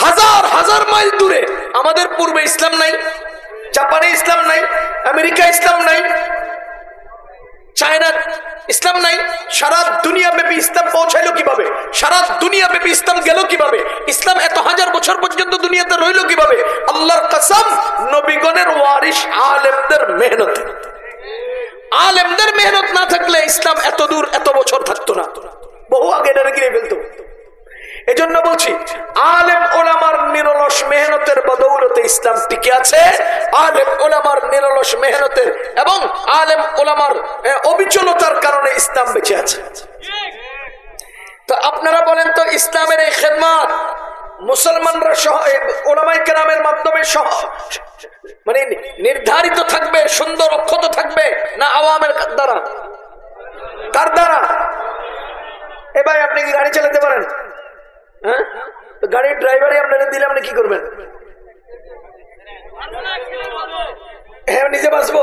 হাজার হাজার মাইল দূরে। আমাদের পূর্বে ইসলাম নাই, জাপানে ইসলাম নাই, আমেরিকা ইসলাম নাই, চায়না ইসলাম নাই। সারা দুনিয়া ব্যাপী ইসলাম পৌঁছাইলো কিভাবে? সারা দুনিয়া ব্যাপী ইসলাম গেল কিভাবে? ইসলাম এত হাজার বছর পর্যন্ত দুনিয়াতে রইল কিভাবে? আল্লাহর কসম, নবীগণের ওয়ারিস আলেমদের মেহনত। আলেমদের মেহনত না থাকলে ইসলাম এত দূর এত বছর থাকতো না, বহু আগে এটা গিয়ে ফেলতো। এজন্য বলছি আলেম ওলামার নিরলস মেহনতের বদৌলতে ইসলাম টিকে আছে, আলেম ওলামার নিরলস মেহনতের এবং আলেম ওলামার অবিচলতার কারণে ইসলাম বেঁচে আছে। তো আপনারা বলেন তো ইসলামের এই খেদমত মুসলমানরা সহ ওলামায়ে কেরামের মাধ্যমে সহ মানে নির্ধারিত থাকবে, সুন্দর অক্ষত থাকবে না আওয়ামের দ্বারা? কার দ্বারা? এ ভাই আপনি কি গাড়ি চালাতে পারেন? হ্যাঁ, গাড়ির ড্রাইভারই আপনারা দিলে আপনি কি করবেন? হ্যাঁ, নিজে বাঁচবো,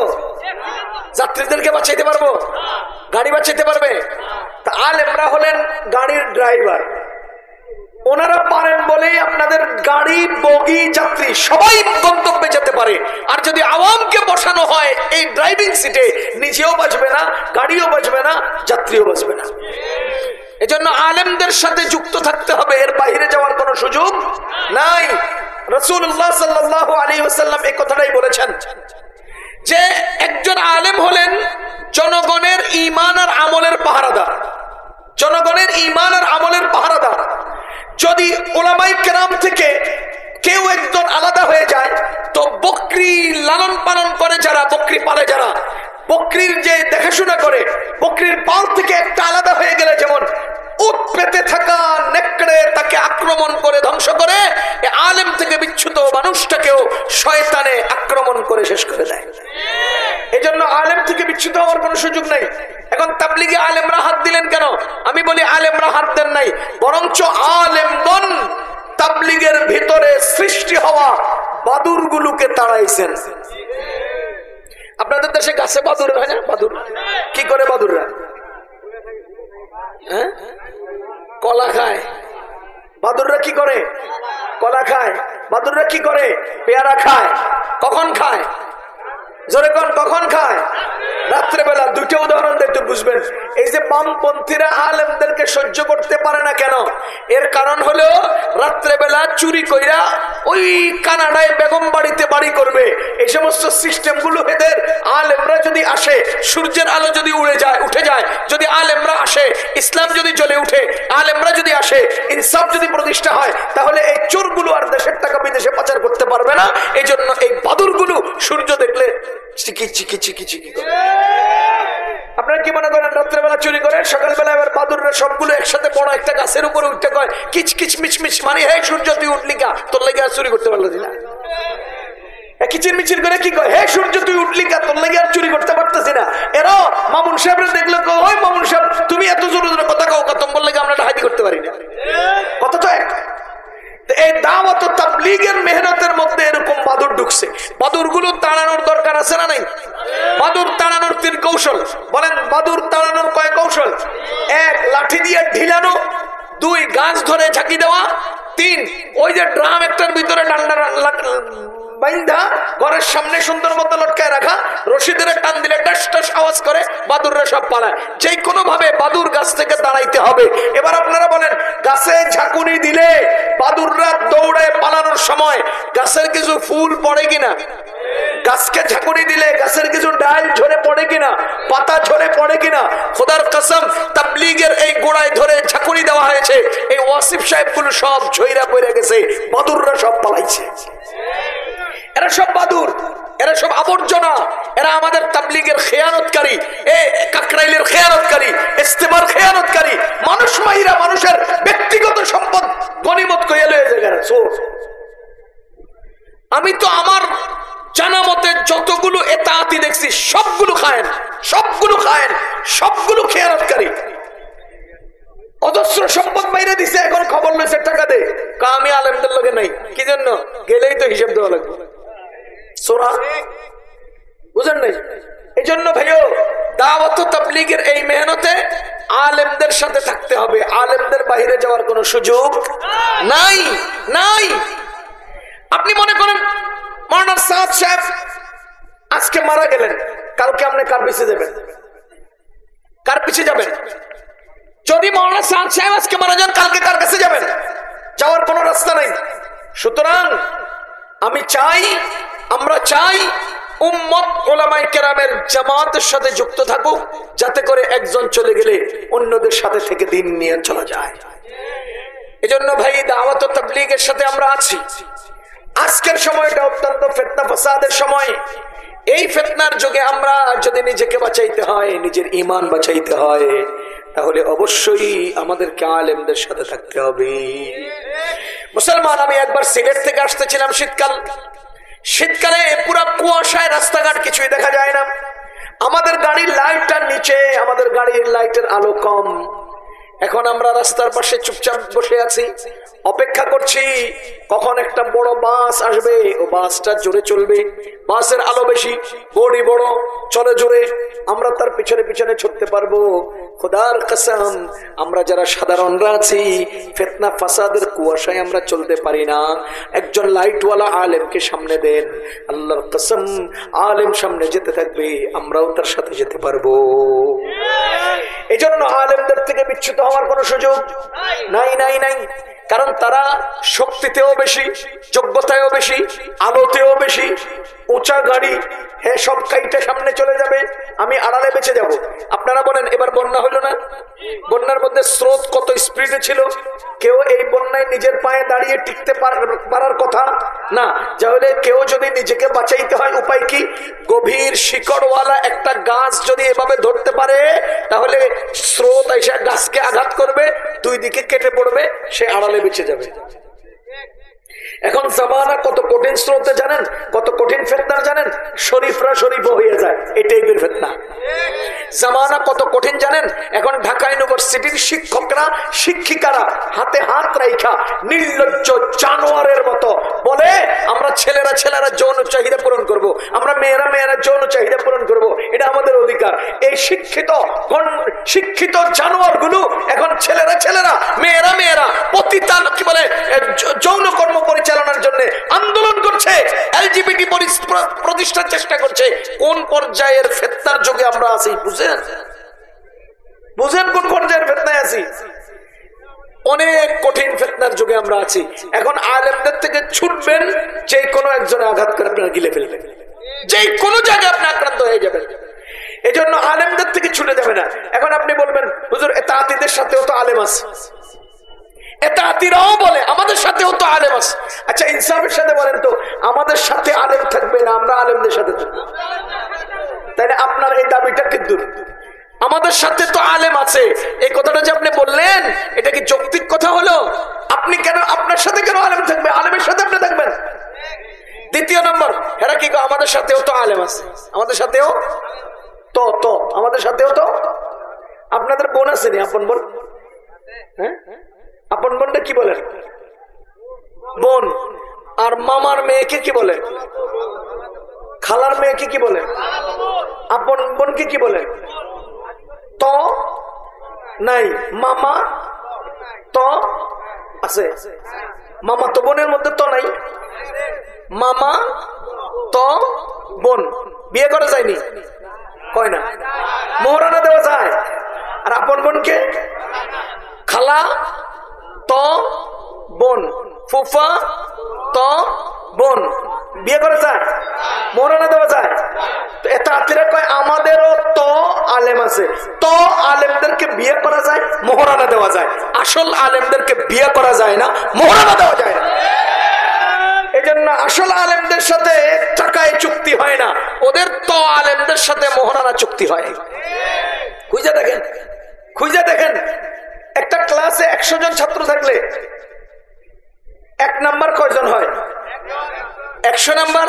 যাত্রীদেরকে বাঁচাইতে পারবো, গাড়ি বাঁচাইতে পারবে। তা আলেমরা হলেন গাড়ির ড্রাইভার, ওনারা পারেন বলেই আপনাদের গাড়ি বগি যাত্রী সবাই গন্তব্যে যেতে পারে। আর যদি আওয়ামকে বসানো হয় এই ড্রাইভিং সিটে, নিজেও বাঁচবে না, গাড়িও বাঁচবে না, যাত্রীও বাঁচবে না। এজন্য আলেমদের সাথে যুক্ত থাকতে হবে, এর বাইরে যাওয়ার কোনো সুযোগ নাই। রাসূলুল্লাহ সাল্লাল্লাহু আলাইহি ওয়াসাল্লাম এই কথাটাই বলেছেন যে একজন আলেম হলেন জনগণের ঈমান আর আমলের পাহারাদার, জনগণের ঈমান আর আমলের পাহারাদার। যদি উলামায়ে কেরাম থেকে কেউ একজন আলাদা হয়ে যায় তো বকরি লালন পালন করে যারা, বকরি পালে যারা, বকরির যে দেখাশোনা করে, বকরির পাল থেকে একটা আলাদা হয়ে গেলে যেমন উট পেতে থাকা নেকড়ে তাকে আক্রমণ করে ধ্বংস করে, আলেম থেকে বিচ্যুত মানুষটাকেও শয়তানে আক্রমণ করে শেষ করে দেয়। এজন্য আলেম থেকে বিচ্যুত হওয়ার কোনো সুযোগ নাই। এখন তাবলিগে আলেমরা হাত দিলেন কেন? আমি বলি আলেমরা হাত দেন নাই, বরঞ্চ আলেমগণ তাবলিগের ভিতরে সৃষ্টি হওয়া বাদুরগুলোকে তাড়াইছেন। আপনাদের দেশে গাছে বাদুর হয় না? বাদুর কি করে? বাদুররা হ্যাঁ কলা খায়। বাদুররা কি করে? কলা খায়। বাদুররা কি করে? পেয়ারা খায়। কখন খায়? জোরে কোন, কখন খায়? রাত্রেবেলা। দুটো উদাহরণ দেখতে বুঝবেন। এই যে বামপন্থীরা আলেমদেরকে সহ্য করতে পারে না কেন, এর কারণ হলো রাত্রেবেলা চুরি কইরা ওই কানাডায় বেগম বাড়িতে বাড়ি করবে। এই সমস্ত সিস্টেম গুলো এদের, আলেমরা যদি আসে, সূর্যের আলো যদি উঠে যায়, যদি আলেমরা আসে, ইসলাম যদি জ্বলে উঠে, আলেমরা যদি আসে, ইনসাফ যদি প্রতিষ্ঠা হয়, তাহলে এই চোরগুলো আর দেশের টাকা বিদেশে পাচার করতে পারবে না। এই জন্য এই বাদুরগুলো সূর্য দেখলে চিকি চিকি চিকি চিকি করে। আপনারা কি মনে করেন রাত্রেবেলা চুরি করে, সকালবেলা এবার বাদুররা সবগুলো একসাথে বড় একটা গাছের উপরে উঠতে কয় কিচ কিচ মিচমিচ, মানে হে সূর্য তুই উঠলি কা, তোর লাগে আর চুরি করতে পারলি না? কিচির মিচির করে কি কয়, হে সূর্য তুই উঠলি কা, তোর লাগে আর চুরি করতে পারতেছি না। এরও মামুন সাহেবরা দেখলো, ওই মামুন সাহেব তুমি এত জোরে জোরে কথা কও কা, তোমার লাগে আমরা হাইদি করতে পারি না। কথা তো এক। এই দাওয়াত ও তাবলীগের মেহনতের মধ্যে এরকম বাদুর ঢুকছে। বাদুরগুলো তাড়ানোর দরকার আছে না নাই? বাদুর তাড়ানোর 3 কৌশল। বলেন বাদুর তাড়ানোর কয় কৌশল? 1 লাঠি দিয়ে ঢিলানো, 2 গাছ ধরে ঝাঁকি দেওয়া, 3 ওই যে ড্রাম একটার ভিতরে ডান্ডা বাইন্ধা ঘরের সামনে সুন্দর মতো লটকায় রাখা, রশি ধরে টান দিলে টাস টাস আওয়াজ করে, বাদুররা সব পালায়। যে কোনো ভাবে বাদুর গাছ থেকে দাঁড়াইতে হবে। এবার আপনারা বলেন গাছে ঝাঁকুনি দিলে বাদুররা দৌড়ে পালানোর সময় গাছের কিছু ফুল পড়ে কিনা? গাছকে ঝাঁকুনি দিলে গাছের কিছু ডাল ঝরে পড়ে কিনা? পাতা ঝরে পড়ে কিনা? খোদার কসম, তাবলীগের এই গোড়ায় ধরে ঝাঁকুনি দেওয়া হয়েছে, এই ওয়াসিফ সাহেবগুলো সব ঝইরা পড়ে গেছে, বাদুররা সব পালাইছে। এরা সব বাদুর, এরা সব আবর্জনা, এরা আমাদের তাবলীগের খেয়ানতকারী, কাকরাইলের খেয়ানতকারী, ইস্তেমার খেয়ানতকারী, মানুষ মাইরা মানুষের ব্যক্তিগত সম্পদ গনিমত কইয়া লয়ে যায়। আমি তো আমার জানা মতে যতগুলো এতাআতি দেখছি সবগুলো খায়েন, সবগুলো খায়েন, সবগুলো খেয়ানতকারী। অজস্র সম্পদ বাইরে দিছে, এখন খবর লইছে টাকা দে, আমি আলেমদের লগে নাই। কি জন্য? গেলেই তো হিসাব দেওয়া লাগবে। সোরা বুঝেন নাই? এই জন্য ভাইও দাওয়াত ও তাবলীগের এই মেহনতে আলেমদের সাথে থাকতে হবে, আলেমদের বাইরে যাওয়ার কোনো সুযোগ নাই, নাই। আপনি মনে করেন মাওলানা সাদ সাহেব আজকে মারা গেলেন, কালকে আপনি কার পিছে যাবেন? কার পিছে যাবেন? যদি মাওলানা সাদ সাহেব আজকে মারা যান, কালকে কার কাছে যাবেন? যাওয়ার কোনো রাস্তা নাই। সুতরাং আমি চাই, আমরা চাই উম্মত উলামায়ে কেরামের জামাতের সাথে যুক্ত থাকুক, যাতে করে একজন চলে গেলে অন্যদের সাথে থেকে দিন নিয়ে চলা যায়। এজন্য ভাই দাওয়াত ও তাবলীগের সাথে আমরা আছি। আজকের সময়টা অত্যন্ত ফিতনা ফাসাদের সময়। এই ফিতনার যুগে আমরা যদি নিজেকে বাঁচাইতে হয়, নিজের ঈমান বাঁচাইতে হয়, তাহলে অবশ্যই আমাদেরকে আলেমদের সাথে থাকতে হবে। মুসলমান, আমি একবার সিলেট থেকে আসতেছিলাম শীতকালে পুরা কুয়াশায়, রাস্তাঘাট কিছুই দেখা যায় না। আমাদের গাড়ির লাইটটার নিচে, আমাদের গাড়ির লাইটের আলো কম। এখন আমরা রাস্তার পাশে চুপচাপ বসে আছি, অপেক্ষা করছি কখন একটা বড় বাস আসবে, ও বাসটা জোরে চলবে, বাসের আলো বেশি, বডি বড়, চলে জোরে, আমরা তার পিছনে পিছনে ছুটতে পারবো। খোদার কসম, আমরা যারা সাধারণরা আছি ফিতনা ফাসাদের কুয়াশায় আমরা চলতে পারি না। একজন লাইটওয়ালা আলেমকে সামনে দেন, আল্লাহর কসম আলেম সামনে যেতে থাকবে, আমরাও তার সাথে যেতে পারবো। এই জন্য আলেমদের থেকে বিচ্যুত হওয়ার কোন সুযোগ নাই নাই নাই। কারণ তারা শক্তিতেও বেশি, যোগ্যতায়ও বেশি, আলোতেও বেশি, উঁচা গাড়ি, হ্যাঁ সব কাইটা সামনে চলে যাবে, আমি আড়ালে বেঁচে যাব। আপনারা বলেন, এবার বন্যা হইল না? বন্যার মধ্যে স্রোত কত স্পিডে ছিল, কেউ এই বন্যায় নিজের পায়ে দাঁড়িয়ে টিকতে পারার কথা না। তাহলে কেউ যদি নিজেকে বাঁচাইতে হয়, উপায় কি? গভীর শিকড়ওয়ালা একটা গাছ যদি এভাবে ধরতে পারে, তাহলে স্রোত এসে গাছকে আঘাত করবে, দুই দিকে কেটে পড়বে, সে আড়ালে বেঁচে যাবে। এখন জামানা কত কঠিন স্রোতে জানেন, কত কঠিন ফিতনা জানেন, শরীফরা শরীফ হয়ে যায়, এই টাইপের ফিতনা। জামানা কত কঠিন জানেন, এখন ঢাকা ইউনিভার্সিটির শিক্ষকরা শিক্ষিকারা হাতে হাত রাইখা নির্লজ্জ জানোয়ারের মতো বলে, আমরা ছেলেরা যৌন চাহিদা পূরণ করব, আমরা মেয়েরা যৌন চাহিদা পূরণ করব, এটা আমাদের অধিকার। এই শিক্ষিত জানোয়ার গুলো এখন ছেলেরা মেয়েরা পতিতান কি বলে যৌন কর্ম পরিচালনার জন্য আন্দোলন করছে, এলজিবিটি প্রতিষ্ঠার চেষ্টা করছে। কোন পর্যায়ের ফিতনার যুগে আমরা আছি বুঝেন কোন পর্যায়ের ফিতনায় আছি? অনেক কঠিন ফিতনার যুগে আমরা আছি। এখন আলেমদের থেকে ছুটবেন, যে কোনো একজনে আঘাত করে আপনারা গিলে ফেলবেন, যে কোনো জায়গায় আপনি আক্রান্ত হয়ে যাবেন। এই জন্য আলেমদের থেকে ছুটে যাবে না। এখন আপনি বলবেন, হুজুর এতাতিদের সাথেও তো আলেম আছে, এতাতিরাও বলে আমাদের সাথেও তো আলেম আছে। আচ্ছা ইনসাফের সাথে বলেন তো, আমাদের সাথে আলেম থাকবে না, আমরা আলেমদের সাথে থাকবো? তাইলে আপনার এই দাবিটা কিন্তু, আমাদের সাথে তো আলেম আছে, এই কথাটা যে আপনি বললেন, এটা কি যৌক্তিক কথা হলো? আপনি কেন, আপনার সাথে কেন আলেম থাকবে? আলেমের সাথে আপনি থাকবেন। দ্বিতীয় নম্বর, এরা কি আমাদের সাথেও তো আলেম আছে, আমাদের সাথেও তো আমাদের সাথেও তো। আপনাদের বোন আছে নি? আপন বোন? হ্যাঁ, আপন বোনটা কি বলেন? বোন। আর মামার মেয়েকে কি বলে? খালার মেয়েকে কি বলে? আপন বোনকে কি বলে? তো নাই, মামা তো আছে, মামা তো বোনের মধ্যে তো নাই, মামা তো বোন। বিয়ে করা যায়নি, কয় না, মোহরানা দেওয়া যায়। আর আপন বোনকে খালা তো বোন, ফুফা তো বোন, বিয়ে করা যায়, মোহরানা দেওয়া যায়। তো এত আত্মীয়রা কয় আমাদেরও তো আলেম আছে, তো আলেমদেরকে বিয়ে করা যায়, মোহরানা দেওয়া যায়। আসল আলেমদেরকে বিয়ে করা যায় না, মোহরানা দেওয়া যায় না। এই জন্য আসল আলেমদের সাথে টাকায় চুক্তি হয় না, ওদের তো আলেমদের সাথে মোহরানা চুক্তি হয়। খুঁজে দেখেন একটা ক্লাসে 100 জন ছাত্র থাকলে 1 নাম্বার কয়জন হয়? 100 নাম্বার।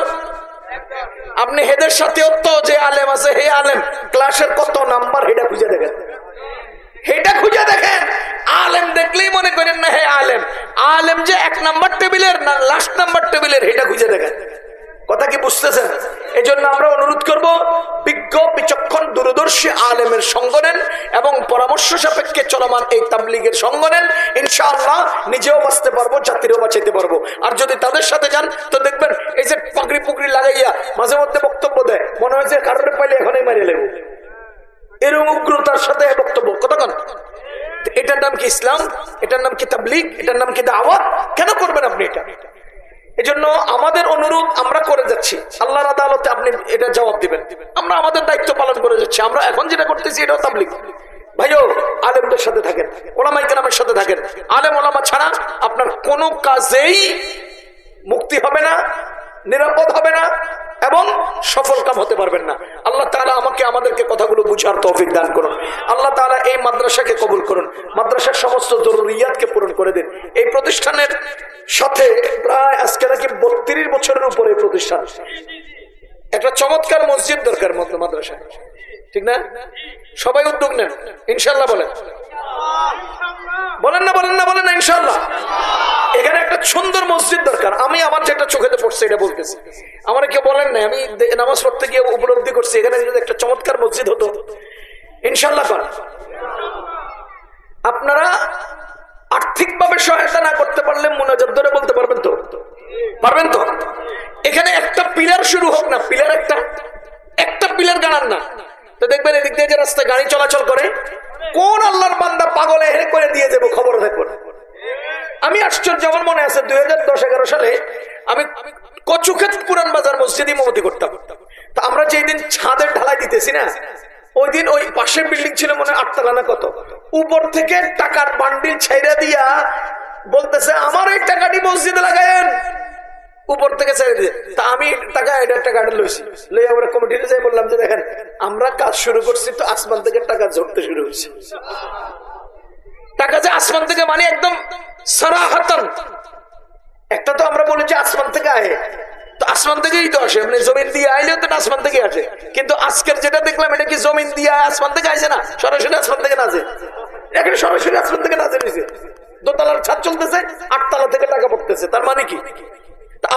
আপনি হেদের সাথেও তো যে আলেম আছে, হে আলেম ক্লাসের কত নাম্বার, এটা খুঁজে দেখেন। আলেম দেখলেই মনে করেন না হে আলেম, আলেম যে 1 নাম্বার টেবিলের না লাস্ট নাম্বার টেবিলের, এটা খুঁজে দেখেন। কথা কি বুঝতেছেন? এই জন্য আমরা অনুরোধ করব, বিজ্ঞ বিচক্ষণ দূরদর্শী আলেমের সঙ্গ নেন এবং পরামর্শ সাপেক্ষে চলমান এই তাবলীগের সঙ্গ নেন। ইনশাআল্লাহ নিজেও বাঁচতে পারবো, জাতিরও বাঁচাইতে পারবো। আর যদি তাদের সাথে যান তো দেখবেন এই যে পাগড়ি পুগড়ি লাগাইয়া মাঝে মধ্যে বক্তব্য দেয়, মনে হয় যে কারণে পাইলে এখনই মারিয়ে লেবো, এরকম উগ্রতার সাথে বক্তব্য। কতক্ষণ? এটার নাম কি ইসলাম? এটার নাম কি তাবলীগ? এটার নাম কি দাওয়াত? কেন করবেন আপনি এটা? এজন্য আমাদের অনুরোধ আমরা করে যাচ্ছি, আল্লাহর আদালতে আপনি এটা জবাব দিবেন। আমরা আমাদের দায়িত্ব পালন করে যাচ্ছি। আমরা এখন যেটা করতেছি এটাও তাবলীগ। ভাইও আলেমদের সাথে থাকেন, ওলামায়ে কেরামের সাথে থাকেন। আলেম ওলামা ছাড়া আপনার কোনো কাজেই মুক্তি হবে না, নিরাপদ হবে না এবং সফল কাম হতে পারবেন না। আল্লাহ তাআলা আমাদেরকে কথাগুলো বুঝার তৌফিক দান করুন। আল্লাহ তাআলা এই মাদ্রাসাকে কবুল করুন, মাদ্রাসার সমস্ত জরুরিয়াতকে পূরণ করে দিন। এই প্রতিষ্ঠানের সাথে প্রায় আজকে নাকি 32 বছরের উপরে এই প্রতিষ্ঠান। একটা চমৎকার মসজিদ দরকার মাদ্রাসায়, ঠিক না? সবাই উদ্যোগ নেন, ইনশাআল্লাহ বলেন। বলেন না, বলেন না, বলেন না, ইনশাআল্লাহ। এখানে একটা সুন্দর মসজিদ দরকার। আমি আমার যেটা চোখেতে পড়ছে এটা বলতেছি, আমার কেউ বলেন না, আমি নামাজ পড়তে গিয়ে উপলব্ধি করছি এখানে যদি একটা চমৎকার মসজিদ হতো, ইনশাআল্লাহ পারেন। আপনারা আর্থিকভাবে সহায়তা না করতে পারলে মুনাজাত ধরে বলতে পারবেন তো? পারবেন তো? এখানে একটা পিলার শুরু হোক না, পিলার একটা পিলার গাড়ান না, তো দেখবেন এদিক দিয়ে যে রাস্তায় গাড়ি চলাচল করে কোন আল্লাহর বান্দা পাগলে হেরে করে দিয়ে যাবো, খবর দেখুন। আমি আশ্চর্য, আমার মনে আছে 2010-11 সালে আমি কচুক্ষেত পুরান বাজার মসজিদ ইমামতি করতাম। তা আমরা যেই দিন ছাদের ঢালাই দিতেছি না, ওই দিন ওই পাশের বিল্ডিং ছিল মনে হয় 8 তলা না কত, উপর থেকে টাকার বান্ডিল ছাইরা দিয়া বলতেছে আমার এই টাকাটি মসজিদে লাগায়েন, উপর থেকে ছেড়ে দিয়ে। তা আমি টাকা লইছি, লই আমরা কমিটিতে যাই বললাম যে দেখেন আমরা কাজ শুরু করছি তো আসমান থেকে টাকা ঝরতে শুরু হয়েছে। টাকা যে আসমান থেকে মানে একদম সারাহাতান, একটা তো আমরা বলি যে আসমান থেকে আয়, তো আসমান থেকেই তো আসে, মানে জমিন দিয়ে আইলেও তো আসমান থেকে আসে। কিন্তু আজকের যেটা দেখলাম এটা কি জমিন দিয়ে আসমান থেকে আসে না, সরাসরি আসমান থেকে নাচে, এখানে সরাসরি আসমান থেকে নাচে নিছে। দোতলার ছাদ চলতেছে, 8 তলা থেকে টাকা পড়তেছে, তার মানে কি?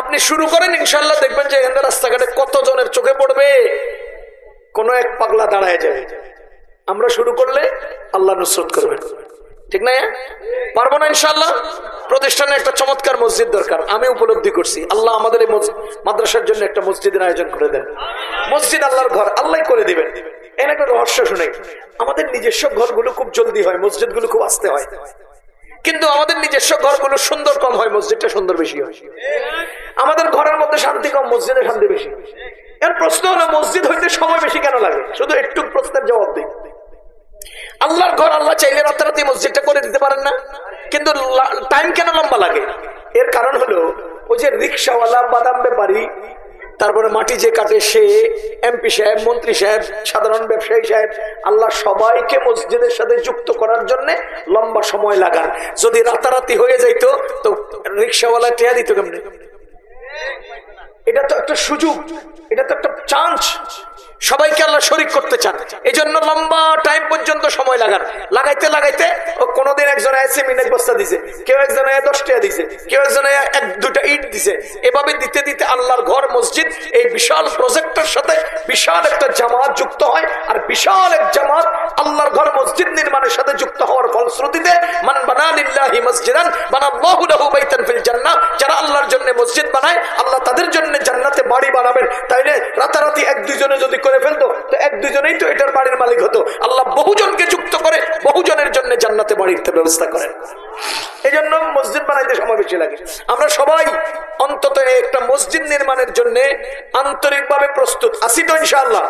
আপনি শুরু করেন, ইনশাল্লাহ দেখবেন যে এখানে রাস্তাঘাটে কত জনের চোখে পড়বে, কোন এক পাগলা দাঁড়ায় যাবে। আমরা শুরু করলে আল্লাহ নুসরত করবেন, ঠিক না? পারবো না ইনশাল্লাহ? প্রতিষ্ঠানে একটা চমৎকার মসজিদ দরকার। আমি উপলব্ধি করছি, আল্লাহ আমাদের এই মাদ্রাসার জন্য একটা মসজিদের আয়োজন করে দেন। মসজিদ আল্লাহর ঘর, আল্লাহ করে দিবেন। এর একটা রহস্য শুনে, আমাদের নিজস্ব ঘরগুলো খুব জলদি হয়, মসজিদগুলো খুব আস্তে হয়। কিন্তু আমাদের নিজস্ব ঘরগুলো সুন্দর কম হয়, মসজিদটা সুন্দর বেশি হয়। আমাদের ঘরের মধ্যে শান্তি কম, মসজিদে শান্তি বেশি। এর প্রশ্ন হলো মসজিদ হইতে সময় বেশি কেন লাগে? শুধু একটু প্রশ্নের জবাব দিই। আল্লাহর ঘর আল্লাহ চাইলে রাতারাতি মসজিদটা করে দিতে পারেন না, কিন্তু টাইম কেন লম্বা লাগে? এর কারণ হলো ওই যে রিক্সাওয়ালা, বাদাম ব্যাপারী, তারপরে মাটি যে কাটে সে, এমপি সাহেব, মন্ত্রী সাহেব, সাধারণ ব্যবসায়ী সাহেব, আল্লাহ সবাইকে মসজিদের সাথে যুক্ত করার জন্য লম্বা সময় লাগান। যদি রাতারাতি হয়ে যাইতো তো রিক্সাওয়ালা টেয়া দিত কেমনে? এটা তো একটা সুযোগ, এটা তো একটা চান্স। সবাইকে আল্লাহ শরীক করতে চান, এই জন্য লম্বা টাইম পর্যন্ত সময় লাগান। লাগাইতে লাগাইতে কোনদিন একজন এসে মিনিট বস্তা দিছে, কেউ একজন 10 টাকা দিছে, কেউ একজন 1-2টা ইট দিছে। এভাবে দিতে দিতে আল্লাহর ঘর মসজিদ এই বিশাল প্রজেক্টের সাথে বিশাল একটা জামাত যুক্ত হয়, আর বিশাল এক জামাত আল্লাহর ঘর মসজিদ নির্মাণের সাথে যুক্ত হওয়ার ফলশ্রুতিতে মান বানা লিল্লাহি মসজিদান বানাল্লাহু লাহু বাইতান ফিল জান্নাহ, যারা আল্লাহর জন্য মসজিদ বানায় আল্লাহ তাদের জন্য জান্নাতে বাড়ি বানাবেন। তাইলে রাতারাতি 1-2 জনে যদি করে ফেলতো তো 1-2 জনেই তো এটার বাড়ির মালিক হতো। আল্লাহ বহুজনকে যুক্ত করে বহুজনের জন্য জান্নাতে বাড়ির ব্যবস্থা করেন। এই জন্য মসজিদ বানাইতে সময় বেশি লাগে। আমরা সবাই অন্তত একটা মসজিদ নির্মাণের জন্য আন্তরিকভাবে প্রস্তুত আছি তো ইনশাআল্লাহ?